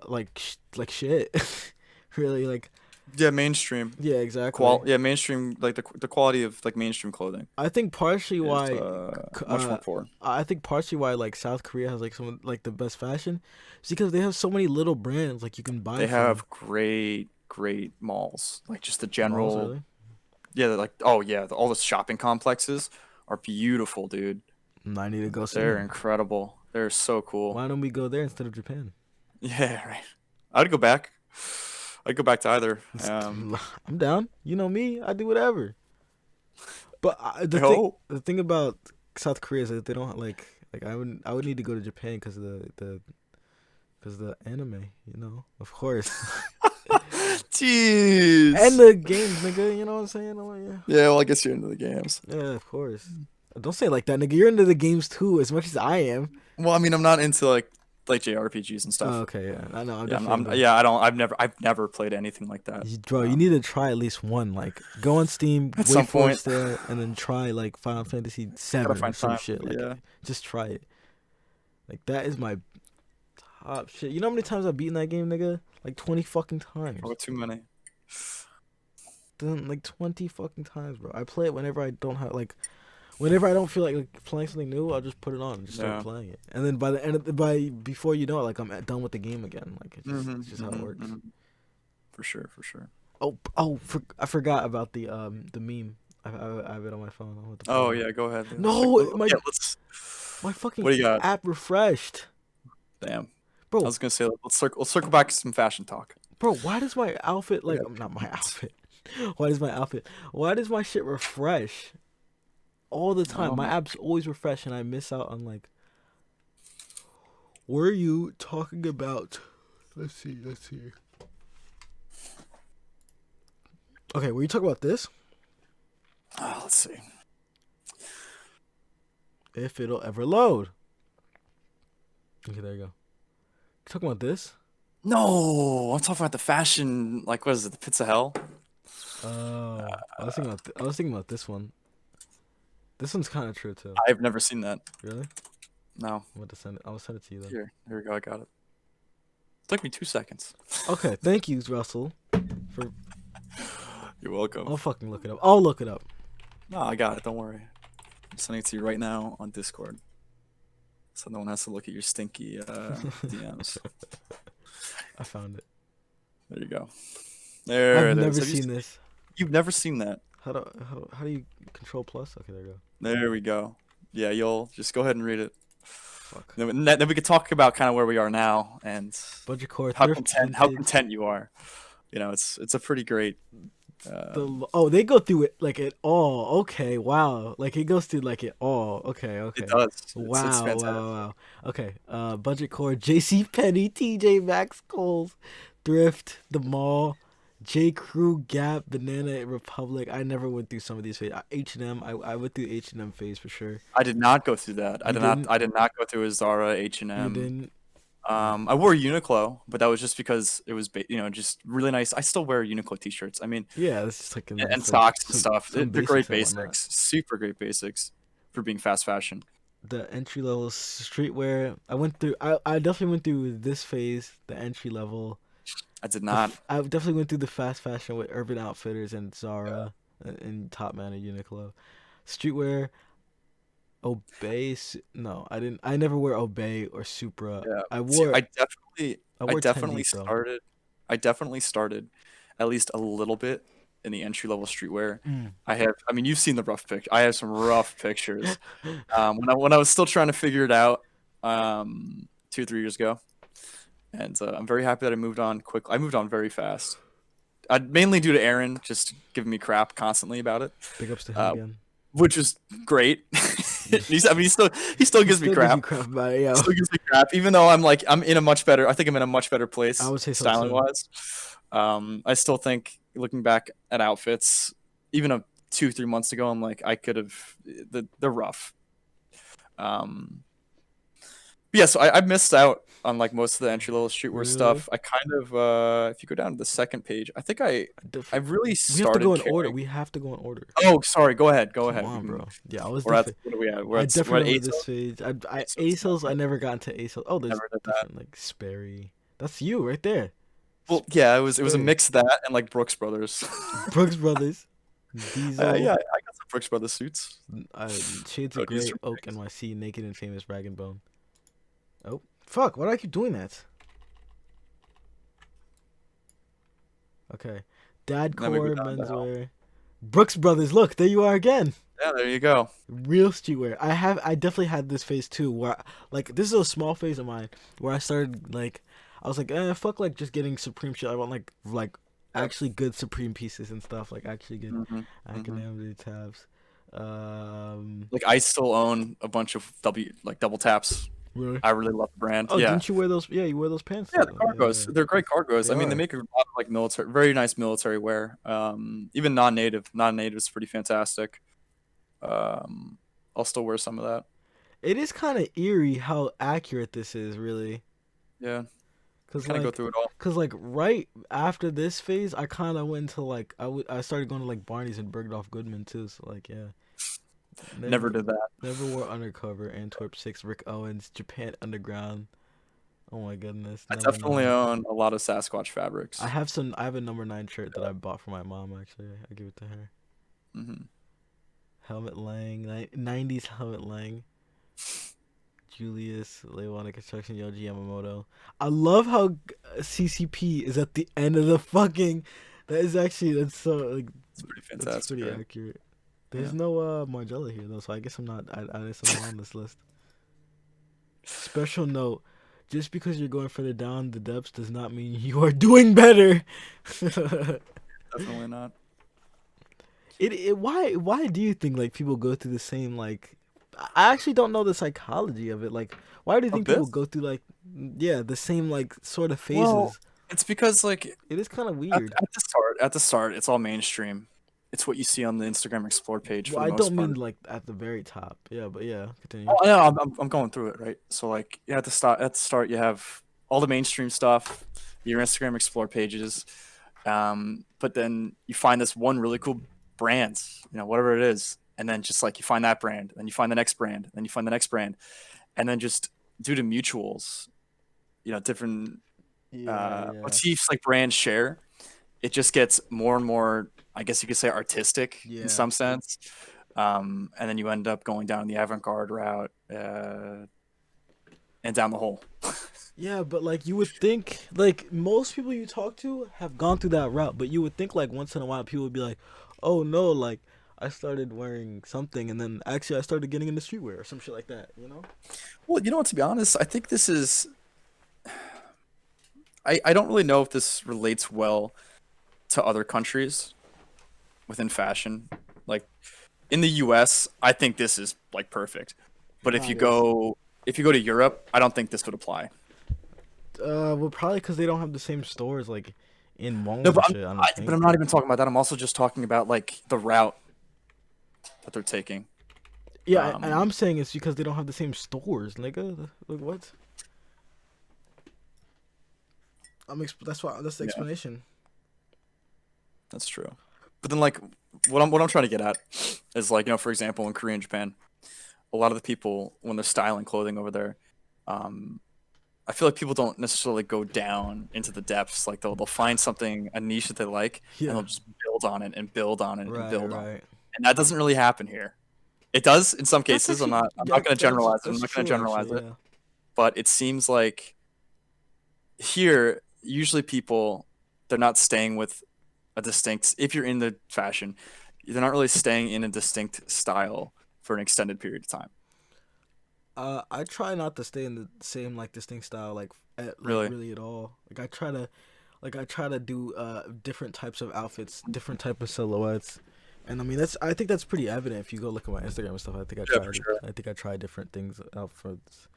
[SPEAKER 1] like like shit. Really, like
[SPEAKER 2] yeah, mainstream
[SPEAKER 1] yeah, exactly.
[SPEAKER 2] yeah, mainstream, like the quality of like mainstream clothing
[SPEAKER 1] I think partially
[SPEAKER 2] is
[SPEAKER 1] why,
[SPEAKER 2] much more poor.
[SPEAKER 1] I think partially why like South Korea has like some of, like the best fashion, is because they have so many little brands like you can buy
[SPEAKER 2] They
[SPEAKER 1] from
[SPEAKER 2] have great malls, like just the
[SPEAKER 1] malls.
[SPEAKER 2] general.
[SPEAKER 1] Really,
[SPEAKER 2] Yeah, they're like, oh yeah, all the shopping complexes are beautiful, dude.
[SPEAKER 1] I need to go see
[SPEAKER 2] They're
[SPEAKER 1] them.
[SPEAKER 2] incredible. They're so cool.
[SPEAKER 1] Why don't we go there instead of Japan?
[SPEAKER 2] Yeah, right. I'd go back. I'd go back to either.
[SPEAKER 1] I'm down. You know me. I do whatever. But
[SPEAKER 2] Oh,
[SPEAKER 1] the thing about South Korea is that they don't like I would need to go to Japan because of the anime. You know, of course. And
[SPEAKER 2] jeez.
[SPEAKER 1] the games, nigga. You know what I'm saying? Oh, yeah.
[SPEAKER 2] Yeah, well, I guess you're into the games.
[SPEAKER 1] Yeah, of course. Don't say it like that, nigga. You're into the games too, as much as I am.
[SPEAKER 2] Well, I mean, I'm not into like JRPGs and
[SPEAKER 1] Oh,
[SPEAKER 2] stuff.
[SPEAKER 1] okay, yeah. I know. I'm
[SPEAKER 2] Yeah,
[SPEAKER 1] definitely into.
[SPEAKER 2] yeah. I don't. I've never played anything like that.
[SPEAKER 1] Bro, you need to try at least one. Like, go on Steam,
[SPEAKER 2] At
[SPEAKER 1] wait
[SPEAKER 2] some
[SPEAKER 1] for
[SPEAKER 2] point,
[SPEAKER 1] it's there, and then try like Final Fantasy
[SPEAKER 2] gotta
[SPEAKER 1] Seven or
[SPEAKER 2] find
[SPEAKER 1] some
[SPEAKER 2] time.
[SPEAKER 1] shit. Like,
[SPEAKER 2] Yeah,
[SPEAKER 1] just try it. Like, that is my top shit. You know how many times I've beaten that game, nigga? Like 20 fucking times.
[SPEAKER 2] probably too many.
[SPEAKER 1] Done like 20 fucking times, bro. I play it whenever I don't have like. Whenever I don't feel like playing something new, I'll just put it on and just start
[SPEAKER 2] Yeah.
[SPEAKER 1] playing it. And then by before you know it, like I'm done with the game again. Like it's
[SPEAKER 2] Hmm.
[SPEAKER 1] just how it works.
[SPEAKER 2] For sure, for sure.
[SPEAKER 1] I forgot about the meme. I have it on my phone. I want to pull
[SPEAKER 2] Oh
[SPEAKER 1] it up.
[SPEAKER 2] yeah, go ahead.
[SPEAKER 1] No,
[SPEAKER 2] Yeah, let's.
[SPEAKER 1] my
[SPEAKER 2] What
[SPEAKER 1] fucking
[SPEAKER 2] do you got?
[SPEAKER 1] app refreshed,
[SPEAKER 2] Damn. I
[SPEAKER 1] bro.
[SPEAKER 2] was gonna say let's circle back to some fashion talk.
[SPEAKER 1] Bro, why does my outfit
[SPEAKER 2] We
[SPEAKER 1] like
[SPEAKER 2] got
[SPEAKER 1] not my
[SPEAKER 2] 2 minutes.
[SPEAKER 1] outfit? Why does my outfit? Why does my shit refresh all the time? My
[SPEAKER 2] Um,
[SPEAKER 1] app's always refresh, and I miss out on like. What are you talking about? Let's see. Let's see. Okay, were you talking about this?
[SPEAKER 2] let's see.
[SPEAKER 1] If it'll ever load. Okay, there you go. Talking about this?
[SPEAKER 2] No, I'm talking about the fashion. Like, what is it? The Pits of Hell.
[SPEAKER 1] Oh, I was thinking about this one. This one's kind of true too.
[SPEAKER 2] I've never seen that.
[SPEAKER 1] Really?
[SPEAKER 2] No.
[SPEAKER 1] I'm about to send it. I'll send it to you then.
[SPEAKER 2] Here we go. I got it. Took me 2 seconds.
[SPEAKER 1] Okay, thank you, Russell. For
[SPEAKER 2] You're welcome.
[SPEAKER 1] I'll fucking look it up. I'll look it up.
[SPEAKER 2] No, I got it. Don't worry. I'm sending it to you right now on Discord. So no one has to look at your stinky DMs.
[SPEAKER 1] I found it.
[SPEAKER 2] There you go. There
[SPEAKER 1] I've
[SPEAKER 2] it is.
[SPEAKER 1] never
[SPEAKER 2] Have you
[SPEAKER 1] seen
[SPEAKER 2] seen-
[SPEAKER 1] this.
[SPEAKER 2] You've never seen that.
[SPEAKER 1] How do you control plus? Okay, there you go.
[SPEAKER 2] There we go. Yeah, you'll just go ahead and read it.
[SPEAKER 1] Fuck.
[SPEAKER 2] Then we could talk about kind of where we are now and
[SPEAKER 1] Budget core
[SPEAKER 2] how
[SPEAKER 1] thrift
[SPEAKER 2] how
[SPEAKER 1] vintage.
[SPEAKER 2] content you are. You know, it's a pretty great.
[SPEAKER 1] They go through it like it all. Okay, wow. Like it goes through like it all. Okay, okay.
[SPEAKER 2] It does. It's
[SPEAKER 1] Wow,
[SPEAKER 2] fantastic.
[SPEAKER 1] wow. Okay. Budget core, JC Penney, TJ Maxx, Kohl's, Thrift, The Mall, J. Crew, Gap, Banana Republic. I never went through some of these phases. H&M, I went through H&M phase for sure.
[SPEAKER 2] I did not go through that.
[SPEAKER 1] You didn't?
[SPEAKER 2] I did not go through a Zara,
[SPEAKER 1] You
[SPEAKER 2] H&M.
[SPEAKER 1] didn't?
[SPEAKER 2] I wore Uniqlo, but that was just because it was, just really nice. I still wear Uniqlo t-shirts. I mean,
[SPEAKER 1] Yeah, it's just like
[SPEAKER 2] and
[SPEAKER 1] it's like
[SPEAKER 2] socks and stuff.
[SPEAKER 1] some
[SPEAKER 2] They're great
[SPEAKER 1] basics and whatnot.
[SPEAKER 2] basics, super great basics for being fast fashion.
[SPEAKER 1] The entry level streetwear. I definitely went through this phase, the entry level.
[SPEAKER 2] I did not.
[SPEAKER 1] I definitely went through the fast fashion with Urban Outfitters and Zara and Top Man and Uniqlo. Streetwear, Obey. No, I didn't. I never wear Obey or Supra.
[SPEAKER 2] Yeah.
[SPEAKER 1] I
[SPEAKER 2] See,
[SPEAKER 1] wore.
[SPEAKER 2] I definitely,
[SPEAKER 1] I
[SPEAKER 2] I
[SPEAKER 1] wore 10
[SPEAKER 2] definitely
[SPEAKER 1] deep though.
[SPEAKER 2] started. I definitely started, at least a little bit, in the entry level streetwear. I mean, you've seen the rough pic. I have some rough pictures. When I was still trying to figure it out, 2 3 years ago, and I'm very happy that I moved on quick. I moved on very fast. Mainly due to Aaron just giving me crap constantly about it,
[SPEAKER 1] Big ups to him again.
[SPEAKER 2] which is great. He still gives me
[SPEAKER 1] Still
[SPEAKER 2] crap.
[SPEAKER 1] gives you crap about it, yo.
[SPEAKER 2] Still gives me crap, even though I'm in a much better. I think I'm in a much better place
[SPEAKER 1] I would say so
[SPEAKER 2] styling
[SPEAKER 1] too.
[SPEAKER 2] wise. I still think looking back at outfits, even 2 3 months ago, I'm like I could have. They're rough. But yeah, so I missed out on like most of the entry level streetwear
[SPEAKER 1] Really?
[SPEAKER 2] stuff. I kind of if you go down to the second page, I think I really
[SPEAKER 1] We
[SPEAKER 2] started.
[SPEAKER 1] have to go in
[SPEAKER 2] caring-
[SPEAKER 1] order. We have to go in order.
[SPEAKER 2] Oh, sorry. Go ahead. Go
[SPEAKER 1] Come
[SPEAKER 2] ahead.
[SPEAKER 1] on,
[SPEAKER 2] We can-
[SPEAKER 1] bro. Yeah, I was
[SPEAKER 2] We're at
[SPEAKER 1] different.
[SPEAKER 2] what are we at? We're
[SPEAKER 1] I
[SPEAKER 2] at
[SPEAKER 1] definitely remember
[SPEAKER 2] ASOS.
[SPEAKER 1] this phase.
[SPEAKER 2] ASOS,
[SPEAKER 1] ASOS, I
[SPEAKER 2] okay.
[SPEAKER 1] never got into ASOS. Oh, there's
[SPEAKER 2] Never did that.
[SPEAKER 1] different like Sperry. That's you right there.
[SPEAKER 2] Well, yeah, it was a
[SPEAKER 1] Sperry.
[SPEAKER 2] mix of that and like Brooks Brothers.
[SPEAKER 1] Brooks Brothers. Diesel.
[SPEAKER 2] Yeah, I got some Brooks Brothers suits.
[SPEAKER 1] Shades
[SPEAKER 2] Oh,
[SPEAKER 1] of
[SPEAKER 2] these
[SPEAKER 1] Grey,
[SPEAKER 2] are
[SPEAKER 1] Oak,
[SPEAKER 2] great.
[SPEAKER 1] NYC, Naked and Famous, Rag and Bone. Oh, fuck. Why do I keep doing that? Okay. Dad
[SPEAKER 2] Then we go
[SPEAKER 1] Core,
[SPEAKER 2] down to
[SPEAKER 1] menswear. Brooks Brothers. Look, there you are again.
[SPEAKER 2] Yeah, there you go.
[SPEAKER 1] Real streetwear. I definitely had this phase too, where like this is a small phase of mine where I started like I was like, fuck like just getting Supreme shit. I want like actually good Supreme pieces and stuff, like actually good academic tabs.
[SPEAKER 2] Like I still own a bunch of double taps.
[SPEAKER 1] Really?
[SPEAKER 2] I really love the brand.
[SPEAKER 1] Oh,
[SPEAKER 2] Yeah.
[SPEAKER 1] didn't you wear those? Yeah, you wear those pants.
[SPEAKER 2] Yeah,
[SPEAKER 1] too.
[SPEAKER 2] the cargos.
[SPEAKER 1] Yeah.
[SPEAKER 2] They're great cargos.
[SPEAKER 1] They
[SPEAKER 2] I mean,
[SPEAKER 1] are.
[SPEAKER 2] they make a lot of like military, very nice military wear. Even non-native is pretty fantastic. I'll still wear some of that.
[SPEAKER 1] It is kind of eerie how accurate this is, really.
[SPEAKER 2] Yeah,
[SPEAKER 1] Cause
[SPEAKER 2] kind of go
[SPEAKER 1] like,
[SPEAKER 2] through it all.
[SPEAKER 1] cause like right after this phase, I kind of went to like I started going to like Barney's and Bergdorf Goodman too. So like yeah.
[SPEAKER 2] Never did that.
[SPEAKER 1] Never wore Undercover, Antwerp 6, Rick Owens, Japan Underground. Oh my goodness.
[SPEAKER 2] I
[SPEAKER 1] Never
[SPEAKER 2] definitely
[SPEAKER 1] known.
[SPEAKER 2] own a lot of Sasquatch fabrics.
[SPEAKER 1] I have a number 9 shirt that I bought for my mom actually. I give it to her.
[SPEAKER 2] hmm
[SPEAKER 1] Helmet Lang, 90s Helmet Lang. Julius, Lewana Construction, Yoji Yamamoto. I love how CCP is at the end of the fucking. That is actually that's so like
[SPEAKER 2] It's pretty
[SPEAKER 1] that's
[SPEAKER 2] fantastic,
[SPEAKER 1] pretty
[SPEAKER 2] right?
[SPEAKER 1] accurate. There's
[SPEAKER 2] Yeah.
[SPEAKER 1] no Margella here though, so I guess I guess I'm not on this list. Special note: just because you're going further down the depths does not mean you are doing better.
[SPEAKER 2] Definitely not.
[SPEAKER 1] Why do you think like people go through the same like I actually don't know the psychology of it. Like why do you
[SPEAKER 2] Of
[SPEAKER 1] think people
[SPEAKER 2] this?
[SPEAKER 1] go through like yeah, the same like sort of
[SPEAKER 2] Well,
[SPEAKER 1] phases?
[SPEAKER 2] it's because like
[SPEAKER 1] It is kind of
[SPEAKER 2] at,
[SPEAKER 1] weird.
[SPEAKER 2] at the start, it's all mainstream. It's what you see on the Instagram Explore page for
[SPEAKER 1] Well,
[SPEAKER 2] the
[SPEAKER 1] I
[SPEAKER 2] most
[SPEAKER 1] don't mean
[SPEAKER 2] part.
[SPEAKER 1] like at the very top. Yeah, but yeah,
[SPEAKER 2] Oh,
[SPEAKER 1] continue.
[SPEAKER 2] yeah, I'm going through it, right? So like, yeah, at the start, you have all the mainstream stuff, your Instagram Explore pages, but then you find this one really cool brand, whatever it is, and then just like you find that brand, then you find the next brand, then you find the next brand, and then just due to mutuals, different
[SPEAKER 1] Yeah, yeah.
[SPEAKER 2] motifs like brands share, it just gets more and more, I guess you could say, artistic in
[SPEAKER 1] Yeah.
[SPEAKER 2] some sense. And then you end up going down the avant-garde route and down the hole.
[SPEAKER 1] Yeah, but like you would think like most people you talk to have gone through that route, but you would think like once in a while people would be like, "Oh no, like I started wearing something and then actually I started getting into streetwear or some shit like that," you know?
[SPEAKER 2] Well, you know what? To be honest, I think this is. I don't really know if this relates well to other countries within fashion. Like in the U.S., I think this is like perfect. But
[SPEAKER 1] Nah, it is.
[SPEAKER 2] if you go to Europe, I don't think this would apply.
[SPEAKER 1] Well, probably because they don't have the same stores like in malls
[SPEAKER 2] No,
[SPEAKER 1] and shit. I don't
[SPEAKER 2] but I'm
[SPEAKER 1] think.
[SPEAKER 2] not even talking about that. I'm also just talking about like the route that they're taking.
[SPEAKER 1] Yeah, and
[SPEAKER 2] Um,
[SPEAKER 1] I'm saying it's because they don't have the same stores, nigga. Like what? That's the
[SPEAKER 2] yeah,
[SPEAKER 1] explanation.
[SPEAKER 2] that's true. But then like what I'm trying to get at is like, for example, in Korea and Japan, a lot of the people when they're styling clothing over there, um, I feel like people don't necessarily go down into the depths. Like they'll find something, a niche that they like, and
[SPEAKER 1] Yeah.
[SPEAKER 2] they'll just build on it and build on it and
[SPEAKER 1] Right.
[SPEAKER 2] build on it.
[SPEAKER 1] Right.
[SPEAKER 2] And that doesn't really happen here. It does in some
[SPEAKER 1] That's
[SPEAKER 2] cases. I'm
[SPEAKER 1] actually
[SPEAKER 2] not I'm not going to generalize it. I'm
[SPEAKER 1] that's
[SPEAKER 2] not going to
[SPEAKER 1] true
[SPEAKER 2] generalize
[SPEAKER 1] actually.
[SPEAKER 2] it.
[SPEAKER 1] Yeah.
[SPEAKER 2] But it seems like here usually people they're not staying with a distinct. If you're in the fashion, they're not really staying in a distinct style for an extended period of time.
[SPEAKER 1] I try not to stay in the same like distinct style like
[SPEAKER 2] Really.
[SPEAKER 1] really at all. I try to do different types of outfits, different type of silhouettes. And I mean I think that's pretty evident if you go look at my Instagram and stuff.
[SPEAKER 2] Yeah, for sure.
[SPEAKER 1] I think I try different things outfits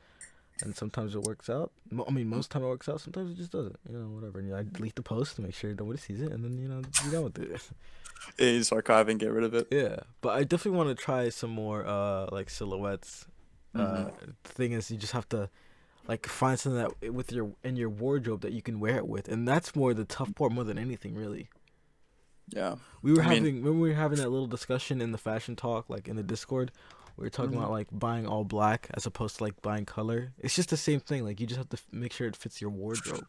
[SPEAKER 1] and sometimes it works out. I mean most time it works out, sometimes it just doesn't. You know, whatever. And I delete the post to make sure nobody sees it and then you done with it.
[SPEAKER 2] Yeah, you just archive and get rid of it.
[SPEAKER 1] Yeah, but I definitely want to try some more like silhouettes.
[SPEAKER 2] Hmm.
[SPEAKER 1] Thing is you just have to like find something that with your in your wardrobe that you can wear it with, and that's more the tough part more than anything really.
[SPEAKER 2] Yeah.
[SPEAKER 1] We were
[SPEAKER 2] I mean,
[SPEAKER 1] having when we were having that little discussion in the fashion talk, like in the Discord, we were talking
[SPEAKER 2] mhm.
[SPEAKER 1] about like buying all black as opposed to like buying color. It's just the same thing. Like you just have to make sure it fits your wardrobe.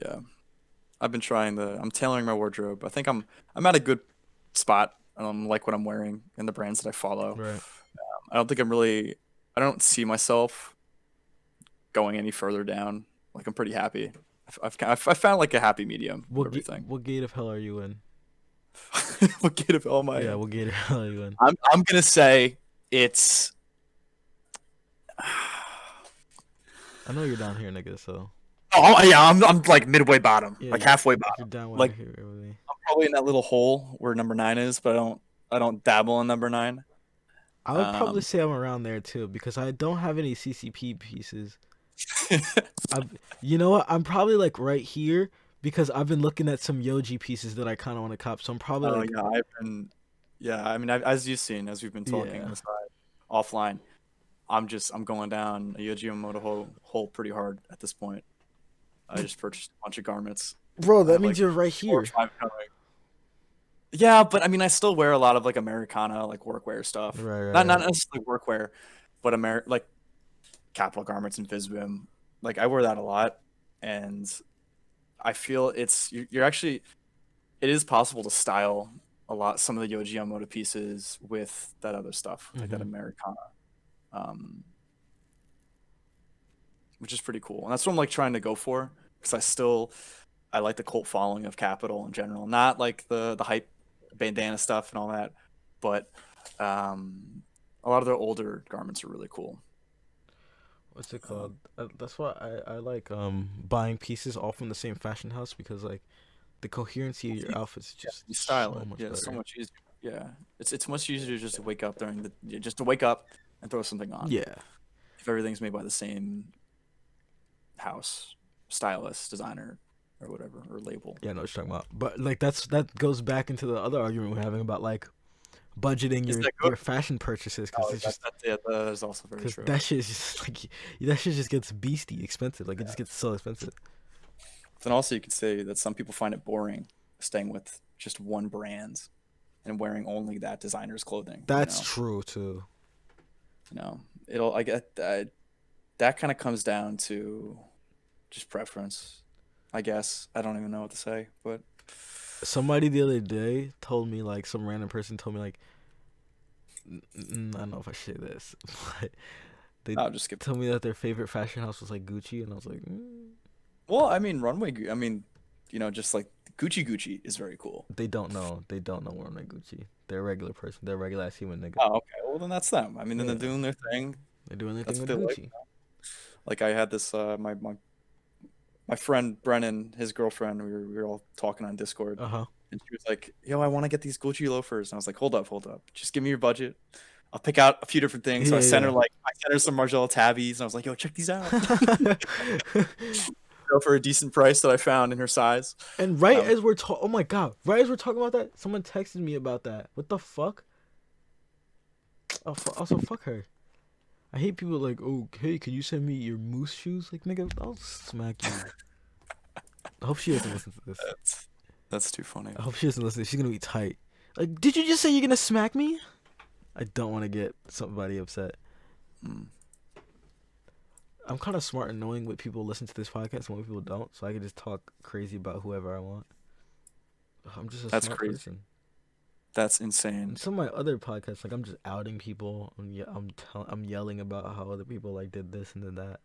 [SPEAKER 2] Yeah. I'm tailoring my wardrobe. I think I'm at a good spot. Like what I'm wearing and the brands that I follow.
[SPEAKER 1] Right.
[SPEAKER 2] I don't think I'm really. I don't see myself going any further down. Like I'm pretty happy. I've found like a happy medium of everything.
[SPEAKER 1] What gate of hell are you in?
[SPEAKER 2] What kid of hell am I
[SPEAKER 1] Yeah,
[SPEAKER 2] in?
[SPEAKER 1] what gate of hell are you in?
[SPEAKER 2] I'm gonna say it's.
[SPEAKER 1] I know you're down here, nigga. So
[SPEAKER 2] Oh yeah, I'm like midway bottom,
[SPEAKER 1] yeah,
[SPEAKER 2] like halfway
[SPEAKER 1] you're
[SPEAKER 2] bottom.
[SPEAKER 1] down
[SPEAKER 2] Like
[SPEAKER 1] right here with me.
[SPEAKER 2] I'm probably in that little hole where number 9 is, but I don't dabble in number 9.
[SPEAKER 1] I would probably
[SPEAKER 2] Um,
[SPEAKER 1] say I'm around there too because I don't have any CCP pieces. I, you know what? I'm probably like right here because I've been looking at some Yoji pieces that I kind of want to cop. So I'm probably
[SPEAKER 2] oh
[SPEAKER 1] like,
[SPEAKER 2] yeah, yeah. I mean, as you've seen, as we've been talking on
[SPEAKER 1] yeah.
[SPEAKER 2] the side offline, I'm going down a Yoji Yamamoto hole pretty hard at this point. I just purchased a bunch of garments.
[SPEAKER 1] Bro,
[SPEAKER 2] I
[SPEAKER 1] that
[SPEAKER 2] have
[SPEAKER 1] means
[SPEAKER 2] like
[SPEAKER 1] you're right
[SPEAKER 2] 4 or
[SPEAKER 1] here.
[SPEAKER 2] 5 coming. Yeah, but I mean, I still wear a lot of like Americana, like workwear stuff.
[SPEAKER 1] Right, right,
[SPEAKER 2] Not
[SPEAKER 1] right.
[SPEAKER 2] necessarily workwear, but like Capital Garments and Visbim. Like I wear that a lot, and I feel you're actually it is possible to style a lot some of the Yoji Yamamoto pieces with that other stuff, like that
[SPEAKER 1] Hmm.
[SPEAKER 2] Americana. Um, which is pretty cool. And that's what I'm like trying to go for because I like the cult following of Capital in general, not like the hype bandana stuff and all that, but a lot of their older garments are really cool.
[SPEAKER 1] What's it
[SPEAKER 2] Um,
[SPEAKER 1] called? That's why I like buying pieces all from the same fashion house because like the coherency of your outfits is
[SPEAKER 2] yeah,
[SPEAKER 1] just
[SPEAKER 2] you style
[SPEAKER 1] so
[SPEAKER 2] it.
[SPEAKER 1] much
[SPEAKER 2] Yeah, it's so
[SPEAKER 1] better.
[SPEAKER 2] much easier. Yeah, it's much easier just to wake up just to wake up and throw something on.
[SPEAKER 1] Yeah.
[SPEAKER 2] If everything's made by the same house, stylist, designer, or whatever, or label.
[SPEAKER 1] Yeah, I know what you're talking about. But like that goes back into the other argument we're having about like budgeting
[SPEAKER 2] Is
[SPEAKER 1] your
[SPEAKER 2] that good?
[SPEAKER 1] your fashion purchases because
[SPEAKER 2] Oh,
[SPEAKER 1] it's just
[SPEAKER 2] yeah, that is also very
[SPEAKER 1] because
[SPEAKER 2] true.
[SPEAKER 1] that shit is just like that shit just gets beastie expensive. Like it just
[SPEAKER 2] Yeah.
[SPEAKER 1] gets so expensive.
[SPEAKER 2] Then also you could say that some people find it boring staying with just one brand and wearing only that designer's clothing.
[SPEAKER 1] That's true too.
[SPEAKER 2] It'll I get that that kind of comes down to just preference, I guess. I don't even know what to say, but
[SPEAKER 1] Somebody the other day told me like some random person told me like I don't know if I should say this, but they
[SPEAKER 2] I'll just skip.
[SPEAKER 1] told me that their favorite fashion house was like Gucci, and I was like,
[SPEAKER 2] Well, I mean, just like Gucci is very cool.
[SPEAKER 1] they don't know. They don't know we're on like Gucci. They're a regular person. They're a regular ass human nigga.
[SPEAKER 2] Oh, okay. Well, then that's them. I mean, then they're
[SPEAKER 1] Yeah,
[SPEAKER 2] doing their thing.
[SPEAKER 1] they're doing their thing
[SPEAKER 2] That's what
[SPEAKER 1] with
[SPEAKER 2] they like.
[SPEAKER 1] Gucci.
[SPEAKER 2] Like I had this my friend Brennan, his girlfriend. We were all talking on Discord,
[SPEAKER 1] Uh huh.
[SPEAKER 2] and she was like, "Yo, I want to get these Gucci loafers." And I was like, Hold up. Just give me your budget. I'll pick out a few different things." So
[SPEAKER 1] Yeah,
[SPEAKER 2] I sent her some Margiela tabbies, and I was like, "Yo, check these out."
[SPEAKER 1] yeah.
[SPEAKER 2] Go for a decent price that I found in her size.
[SPEAKER 1] And right
[SPEAKER 2] Um,
[SPEAKER 1] as we're talking, oh my god, right as we're talking about that, someone texted me about that. What the fuck? Oh, also fuck her. I hate people like, oh, hey, can you send me your moose shoes? Like, nigga, I'll smack you. I hope she doesn't listen to this.
[SPEAKER 2] that's too funny.
[SPEAKER 1] I hope she doesn't listen. She's gonna be tight. Like, did you just say you're gonna smack me? I don't want to get somebody upset.
[SPEAKER 2] Mm.
[SPEAKER 1] I'm kind of smart and knowing what people listen to this podcast and what people don't, so I can just talk crazy about whoever I want. I'm just a
[SPEAKER 2] That's
[SPEAKER 1] smart
[SPEAKER 2] crazy.
[SPEAKER 1] person.
[SPEAKER 2] That's insane.
[SPEAKER 1] And some of my other podcasts, like I'm just outing people. I'm yelling about how other people like did this and did that.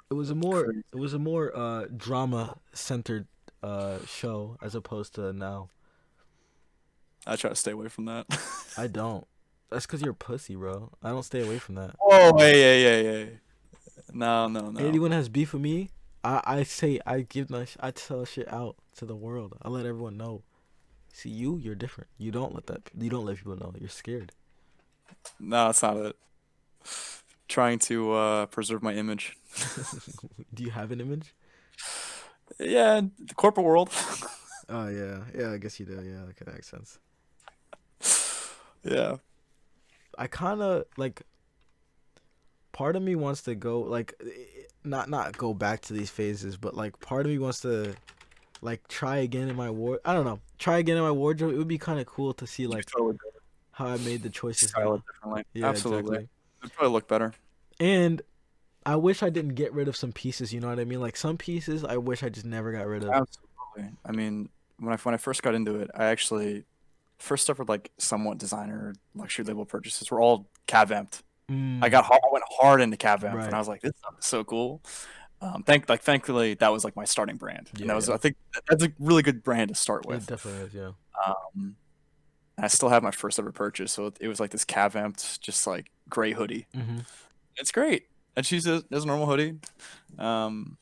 [SPEAKER 2] Crazy.
[SPEAKER 1] It was a more drama centered show as opposed to now.
[SPEAKER 2] I try to stay away from that.
[SPEAKER 1] I don't. That's because you're a pussy, bro. I don't stay away from that.
[SPEAKER 2] Oh, hey. No.
[SPEAKER 1] Anyone has beef with me, I tell shit out to the world. I let everyone know. See, you're different. You don't let people know. You're scared.
[SPEAKER 2] No, that's not it. Trying to preserve my image.
[SPEAKER 1] Do you have an image?
[SPEAKER 2] Yeah, the corporate world.
[SPEAKER 1] Oh yeah, I guess you do. Yeah, that could make sense.
[SPEAKER 2] Yeah.
[SPEAKER 1] I kind of like. Part of me wants to go like, not go back to these phases, but like part of me wants to like try again in my ward. I don't know. Try again in my wardrobe. It would be kind of cool to see
[SPEAKER 2] You
[SPEAKER 1] like
[SPEAKER 2] totally
[SPEAKER 1] how I made the choices
[SPEAKER 2] style it
[SPEAKER 1] now.
[SPEAKER 2] differently.
[SPEAKER 1] Yeah,
[SPEAKER 2] Absolutely.
[SPEAKER 1] exactly.
[SPEAKER 2] It'd probably look better.
[SPEAKER 1] And I wish I didn't get rid of some pieces. You know what I mean? Like some pieces, I wish I just never got rid of.
[SPEAKER 2] Absolutely. I mean, when I first got into it, I actually first ever like somewhat designer luxury label purchases were all cav amped.
[SPEAKER 1] Mm,
[SPEAKER 2] I went hard into cav amp, and I
[SPEAKER 1] right.
[SPEAKER 2] was like, this stuff is so cool. Thankfully that was like my starting brand, and
[SPEAKER 1] Yeah,
[SPEAKER 2] that was
[SPEAKER 1] yeah.
[SPEAKER 2] I think that's a really good brand to start
[SPEAKER 1] It
[SPEAKER 2] with.
[SPEAKER 1] definitely is. Yeah.
[SPEAKER 2] Um, I still have my first ever purchase, so it was like this cav amped, just like gray hoodie.
[SPEAKER 1] Mm-hmm.
[SPEAKER 2] It's great, and she's a normal hoodie. And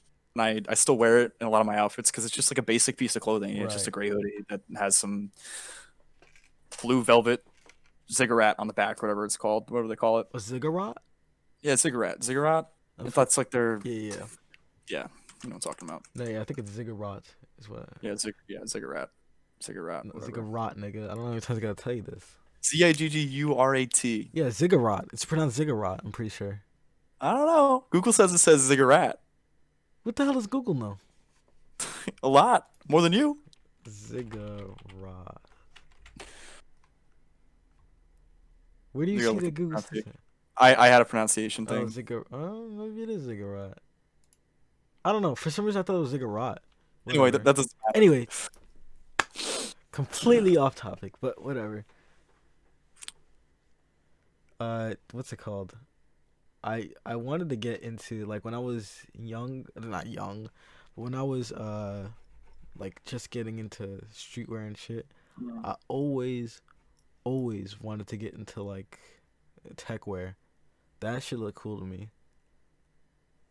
[SPEAKER 2] I still wear it in a lot of my outfits because it's just like a basic piece of clothing. It's just a
[SPEAKER 1] Right.
[SPEAKER 2] gray hoodie that has some blue velvet ziggurat on the back, whatever it's called, whatever they call it.
[SPEAKER 1] A ziggurat?
[SPEAKER 2] Yeah, ziggurat.
[SPEAKER 1] I
[SPEAKER 2] If
[SPEAKER 1] for-
[SPEAKER 2] that's like their
[SPEAKER 1] yeah, yeah.
[SPEAKER 2] yeah, you know what I'm talking about.
[SPEAKER 1] No, yeah, I think it's ziggurat. Is what.
[SPEAKER 2] Ziggurat,
[SPEAKER 1] No,
[SPEAKER 2] whatever.
[SPEAKER 1] ziggurat, nigga. I don't know how many times I gotta tell you this.
[SPEAKER 2] Ziggurat.
[SPEAKER 1] Yeah, ziggurat. It's pronounced ziggurat. I'm pretty sure.
[SPEAKER 2] I don't know. Google says it says ziggurat
[SPEAKER 1] What the hell does Google know?
[SPEAKER 2] a lot more than you.
[SPEAKER 1] Ziggurat. Where do you
[SPEAKER 2] You gotta
[SPEAKER 1] see
[SPEAKER 2] look
[SPEAKER 1] the
[SPEAKER 2] at the
[SPEAKER 1] Google says
[SPEAKER 2] pronunciation.
[SPEAKER 1] it?
[SPEAKER 2] I had a pronunciation
[SPEAKER 1] Oh,
[SPEAKER 2] thing.
[SPEAKER 1] ziggurat. Oh, maybe it is ziggurat. I don't know. For some reason, I thought it was ziggurat.
[SPEAKER 2] Anyway,
[SPEAKER 1] Whatever.
[SPEAKER 2] that doesn't matter.
[SPEAKER 1] Anyway, completely off topic, but whatever. What's it called? I wanted to get into like when I was young, not young, but when I was like just getting into streetwear and shit.
[SPEAKER 2] Mm.
[SPEAKER 1] I always wanted to get into like tech wear. That shit look cool to me.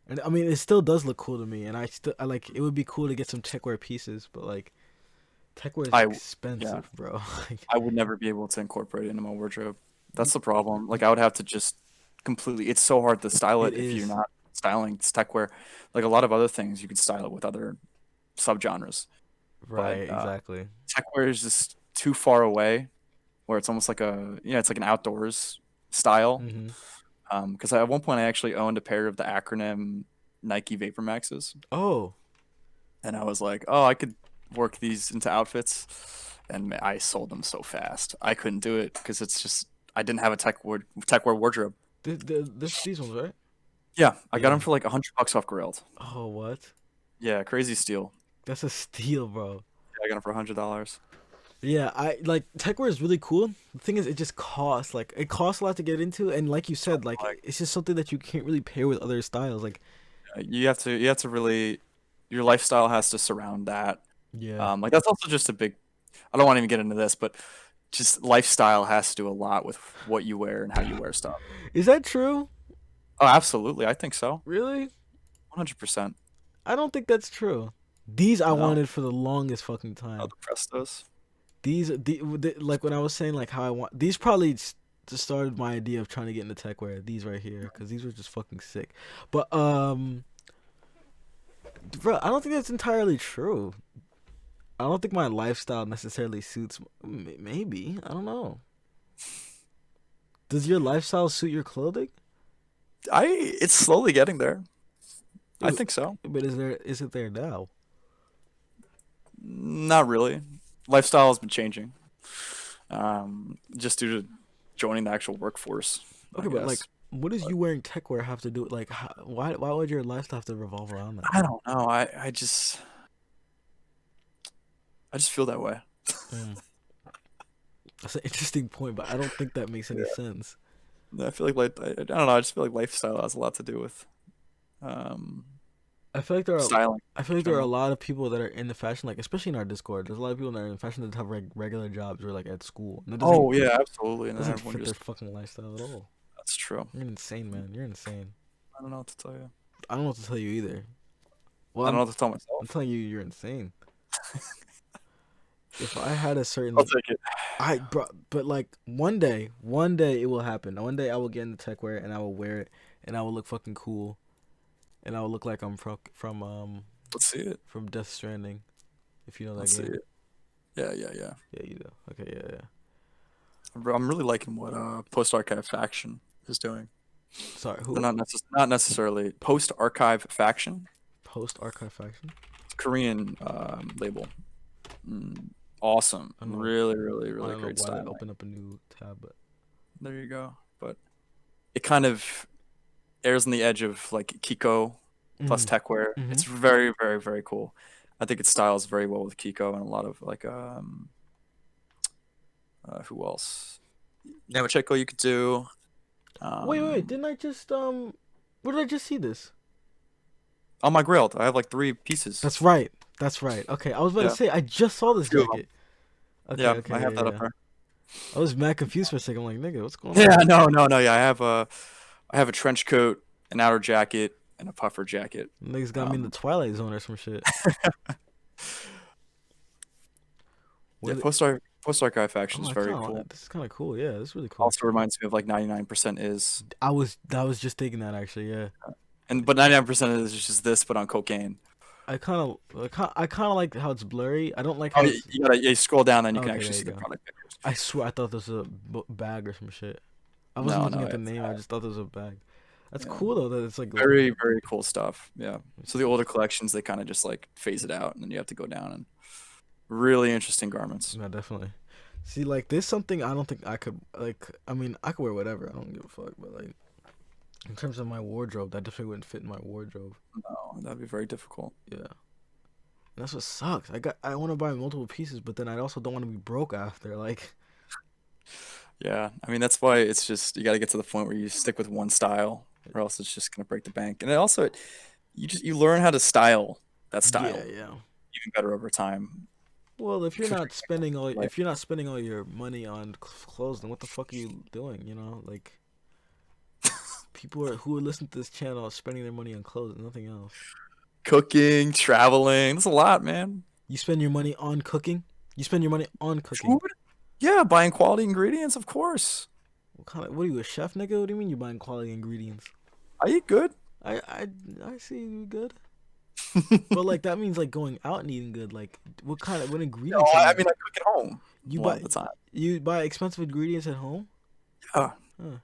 [SPEAKER 1] And I mean, it still does look cool to me, and I like it would be cool to get some tech wear pieces, but like tech wear is
[SPEAKER 2] I yeah,
[SPEAKER 1] expensive, bro. Like
[SPEAKER 2] I would never be able to incorporate it into my wardrobe. That's the problem. Like I would have to just completely. It's so hard to style
[SPEAKER 1] it
[SPEAKER 2] it if you're
[SPEAKER 1] is
[SPEAKER 2] not styling techwear. Like a lot of other things, you could style it with other subgenres, but
[SPEAKER 1] right, exactly.
[SPEAKER 2] techwear is just too far away. Where it's almost like it's like an outdoors style.
[SPEAKER 1] Mhm.
[SPEAKER 2] Because at one point I actually owned a pair of the acronym Nike Vapor Maxes,
[SPEAKER 1] Oh,
[SPEAKER 2] and I was like, oh, I could work these into outfits, and I sold them so fast. I couldn't do it because it's just I didn't have a techwear wardrobe.
[SPEAKER 1] these ones, right?
[SPEAKER 2] Yeah, I got
[SPEAKER 1] Yeah.
[SPEAKER 2] them for like $100 off Grailed.
[SPEAKER 1] Oh, what?
[SPEAKER 2] Yeah, crazy steal.
[SPEAKER 1] That's a steal, bro.
[SPEAKER 2] Yeah, I got them for $100.
[SPEAKER 1] Yeah, I like techwear is really cool. The thing is, it just costs like it costs a lot to get into, and like you said, like
[SPEAKER 2] Like
[SPEAKER 1] it's just something that you can't really pair with other styles. Like,
[SPEAKER 2] you have to really your lifestyle has to surround that.
[SPEAKER 1] yeah,
[SPEAKER 2] Like that's also just a big. I don't want to even get into this, but just lifestyle has to do a lot with what you wear and how you wear stuff.
[SPEAKER 1] is that true?
[SPEAKER 2] Oh, absolutely. I think so.
[SPEAKER 1] Really?
[SPEAKER 2] 100%.
[SPEAKER 1] I don't think that's true. These I
[SPEAKER 2] No,
[SPEAKER 1] wanted for the longest fucking
[SPEAKER 2] no,
[SPEAKER 1] time.
[SPEAKER 2] the Prestos.
[SPEAKER 1] Like when I was saying like how I want these probably just started my idea of trying to get into techwear. These right here, because these were just fucking sick. But bro, I don't think that's entirely true. I don't think my lifestyle necessarily suits. Maybe I don't know. Does your lifestyle suit your clothing?
[SPEAKER 2] It's slowly getting there. I
[SPEAKER 1] Uh,
[SPEAKER 2] think so.
[SPEAKER 1] But is it there now?
[SPEAKER 2] Not really. Lifestyle has been changing. Just due to joining the actual workforce, I
[SPEAKER 1] Okay, but like,
[SPEAKER 2] guess.
[SPEAKER 1] what does
[SPEAKER 2] But
[SPEAKER 1] you wearing techwear have to do? Like, why would your lifestyle have to revolve around that?
[SPEAKER 2] I don't know. I just feel that way.
[SPEAKER 1] Mm. That's an interesting point, but I don't think that makes any
[SPEAKER 2] Yeah.
[SPEAKER 1] sense.
[SPEAKER 2] I feel I don't know. I just feel like lifestyle has a lot to do with um
[SPEAKER 1] I feel like there are,
[SPEAKER 2] styling
[SPEAKER 1] I feel
[SPEAKER 2] in
[SPEAKER 1] like there are a
[SPEAKER 2] general.
[SPEAKER 1] lot of people that are in the fashion, like especially in our Discord. There's a lot of people that are in fashion that have regular jobs or like at school, and it
[SPEAKER 2] Oh yeah, absolutely. And then
[SPEAKER 1] doesn't
[SPEAKER 2] everyone
[SPEAKER 1] fit their
[SPEAKER 2] just
[SPEAKER 1] fucking lifestyle at all.
[SPEAKER 2] that's true.
[SPEAKER 1] You're insane, man. You're insane.
[SPEAKER 2] I don't know what to tell you.
[SPEAKER 1] I don't know what to tell you either. Well,
[SPEAKER 2] I don't know
[SPEAKER 1] I'm
[SPEAKER 2] what to tell
[SPEAKER 1] I'm
[SPEAKER 2] myself.
[SPEAKER 1] telling you, you're insane. If I had a
[SPEAKER 2] I'll
[SPEAKER 1] certain,
[SPEAKER 2] take it.
[SPEAKER 1] bro, but like one day it will happen. One day I will get into tech wear and I will wear it and I will look fucking cool and I will look like I'm
[SPEAKER 2] Let's see it.
[SPEAKER 1] from Death Stranding, if you know that
[SPEAKER 2] Let's see
[SPEAKER 1] game.
[SPEAKER 2] it. Yeah, yeah, yeah.
[SPEAKER 1] Yeah, you do. Okay, yeah, yeah.
[SPEAKER 2] I'm really liking what Post Archive Faction is doing.
[SPEAKER 1] Sorry,
[SPEAKER 2] They're
[SPEAKER 1] who?
[SPEAKER 2] not necessarily Post Archive Faction.
[SPEAKER 1] Post Archive Faction.
[SPEAKER 2] It's a Korean label. Mm, awesome.
[SPEAKER 1] I don't know.
[SPEAKER 2] Really, really,
[SPEAKER 1] I
[SPEAKER 2] really
[SPEAKER 1] don't know
[SPEAKER 2] great
[SPEAKER 1] why that
[SPEAKER 2] styling.
[SPEAKER 1] opened up a new tab, but
[SPEAKER 2] There you go. But it kind of airs on the edge of like Kiko plus
[SPEAKER 1] mm,
[SPEAKER 2] techwear.
[SPEAKER 1] mm-hmm.
[SPEAKER 2] It's very, very, very cool. I think it styles very well with Kiko and a lot of like who else? Yamacheko you could do.
[SPEAKER 1] Wait,
[SPEAKER 2] Um,
[SPEAKER 1] didn't I just where did I just see this?
[SPEAKER 2] on my Grailed, I have like three pieces.
[SPEAKER 1] That's right. That's right. Okay, I was about to
[SPEAKER 2] Yeah,
[SPEAKER 1] say I just saw this
[SPEAKER 2] two of them.
[SPEAKER 1] jacket. Okay,
[SPEAKER 2] Yeah,
[SPEAKER 1] okay,
[SPEAKER 2] I have
[SPEAKER 1] yeah,
[SPEAKER 2] that up
[SPEAKER 1] yeah.
[SPEAKER 2] there.
[SPEAKER 1] I was mad confused for a second. I'm like, nigga, what's going
[SPEAKER 2] Yeah,
[SPEAKER 1] on?
[SPEAKER 2] no, no, no. Yeah, I have a trench coat, an outer jacket, and a puffer jacket.
[SPEAKER 1] Niggas got me in the
[SPEAKER 2] Um,
[SPEAKER 1] Twilight Zone or some shit.
[SPEAKER 2] yeah,
[SPEAKER 1] What?
[SPEAKER 2] Post Archive Faction
[SPEAKER 1] Oh,
[SPEAKER 2] is
[SPEAKER 1] I
[SPEAKER 2] very
[SPEAKER 1] kind of
[SPEAKER 2] cool.
[SPEAKER 1] want this. Is kind of cool. Yeah, this is really cool.
[SPEAKER 2] Also reminds me of like 99% is,
[SPEAKER 1] I was just thinking that actually. Yeah,
[SPEAKER 2] and but 99% is just this, but on cocaine.
[SPEAKER 1] I kind of like how it's blurry. I don't like
[SPEAKER 2] Oh,
[SPEAKER 1] how it's.
[SPEAKER 2] you scroll down, then you can
[SPEAKER 1] Okay,
[SPEAKER 2] actually
[SPEAKER 1] there you
[SPEAKER 2] see the
[SPEAKER 1] go.
[SPEAKER 2] product pictures.
[SPEAKER 1] I swear I thought this was a bag or some shit. I wasn't
[SPEAKER 2] No,
[SPEAKER 1] looking
[SPEAKER 2] no,
[SPEAKER 1] at the
[SPEAKER 2] it's
[SPEAKER 1] name. I just thought this was a bag. That's
[SPEAKER 2] yeah,
[SPEAKER 1] cool though. That it's like. Let
[SPEAKER 2] very, very cool stuff. Yeah.
[SPEAKER 1] me
[SPEAKER 2] So
[SPEAKER 1] see
[SPEAKER 2] the older
[SPEAKER 1] this.
[SPEAKER 2] collections, they kind of just like phase it out, and then you have to go down and really interesting garments.
[SPEAKER 1] No, definitely. See, like this something I don't think I could like. I mean, I could wear whatever. I don't give a fuck. But like in terms of my wardrobe, that definitely wouldn't fit in my wardrobe.
[SPEAKER 2] No, that'd be very difficult.
[SPEAKER 1] Yeah, and that's what sucks. I want to buy multiple pieces, but then I also don't want to be broke after. Like,
[SPEAKER 2] Yeah, I mean that's why it's just you got to get to the point where you stick with one style or else it's just gonna break the bank. And it also, you learn how to style that
[SPEAKER 1] Yeah,
[SPEAKER 2] style
[SPEAKER 1] yeah.
[SPEAKER 2] even better over time.
[SPEAKER 1] Well,
[SPEAKER 2] Like,
[SPEAKER 1] if you're not spending all your money on clothes, then what the fuck are you doing? Like people who are listening to this channel are spending their money on clothes and nothing else.
[SPEAKER 2] cooking, traveling, that's a lot, man.
[SPEAKER 1] You spend your money on cooking. You spend your money on cooking.
[SPEAKER 2] Food? Yeah, buying quality ingredients, of course.
[SPEAKER 1] What are you, a chef, nigga? What do you mean you're buying quality ingredients?
[SPEAKER 2] I eat good.
[SPEAKER 1] I I I see you good, but like that means like going out and eating good. Like what
[SPEAKER 2] No,
[SPEAKER 1] ingredients are
[SPEAKER 2] I
[SPEAKER 1] you?
[SPEAKER 2] mean, I cook at home
[SPEAKER 1] You
[SPEAKER 2] a lot of
[SPEAKER 1] buy
[SPEAKER 2] the time.
[SPEAKER 1] you buy expensive ingredients at home?
[SPEAKER 2] Yeah,
[SPEAKER 1] Huh,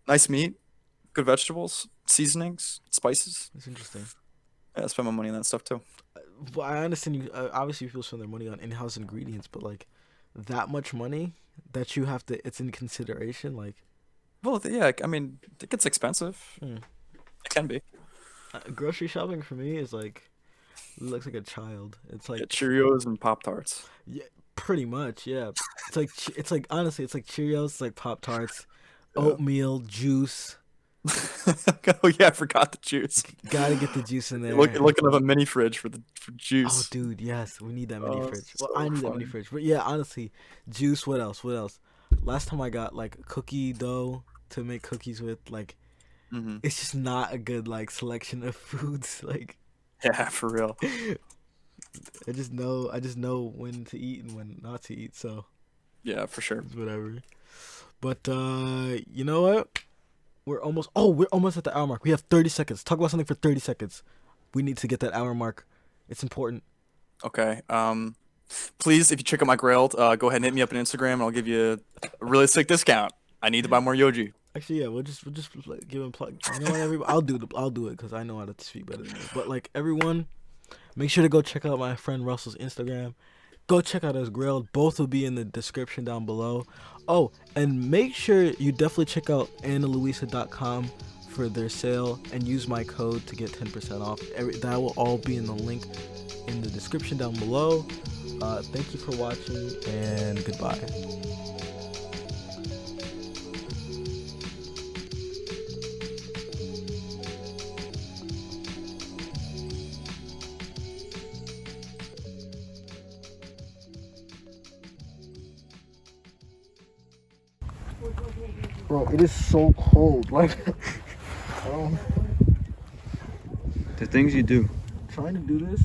[SPEAKER 2] nice meat, good vegetables, seasonings, spices.
[SPEAKER 1] that's interesting.
[SPEAKER 2] Yeah, I spend my money on that stuff too.
[SPEAKER 1] Well, I understand you. Obviously, people spend their money on in-house ingredients, but like that much money that you have to, it's in consideration. Like,
[SPEAKER 2] Well, yeah, I mean, it gets expensive.
[SPEAKER 1] hmm.
[SPEAKER 2] It can be.
[SPEAKER 1] Grocery shopping for me is like looks like a child. It's
[SPEAKER 2] Yeah,
[SPEAKER 1] like
[SPEAKER 2] Cheerios and Pop Tarts.
[SPEAKER 1] yeah, pretty much yeah. It's like honestly, it's like Cheerios, it's like Pop Tarts,
[SPEAKER 2] Yeah.
[SPEAKER 1] oatmeal, juice.
[SPEAKER 2] Oh yeah, I forgot the juice.
[SPEAKER 1] Gotta get the juice in there.
[SPEAKER 2] Looking at a mini fridge for
[SPEAKER 1] Oh,
[SPEAKER 2] juice.
[SPEAKER 1] dude, yes, we need that mini
[SPEAKER 2] Oh,
[SPEAKER 1] fridge. Well, I
[SPEAKER 2] so
[SPEAKER 1] need that mini
[SPEAKER 2] funny.
[SPEAKER 1] fridge. But yeah, honestly, juice. What else? What else? Last time I got like cookie dough to make cookies with. Like,
[SPEAKER 2] Hmm.
[SPEAKER 1] it's just not a good like selection of foods. Like,
[SPEAKER 2] Yeah, for real.
[SPEAKER 1] I just know when to eat and when not to eat. So
[SPEAKER 2] Yeah, for sure.
[SPEAKER 1] it's whatever. But you know what? We're almost at the hour mark. We have 30 seconds. Talk about something for 30 seconds. We need to get that hour mark. It's important.
[SPEAKER 2] Okay. Please, if you check out my Grailed, go ahead and hit me up on Instagram, and I'll give you a really sick discount. I need to buy more Yoji.
[SPEAKER 1] Actually, yeah, we'll just like, give him plug. You know what, everybody? I'll do it because I know how to speak better than you. But like everyone, make sure to go check out my friend Russell's Instagram. Go check out his grill. Both will be in the description down below. Oh, and make sure you definitely check out AnnaLuisa.com for their sale and use my code to get 10% off. That will all be in the link in the description down below. Thank you for watching and goodbye. Bro, it is so cold. Like,
[SPEAKER 2] The things you do.
[SPEAKER 1] trying to do this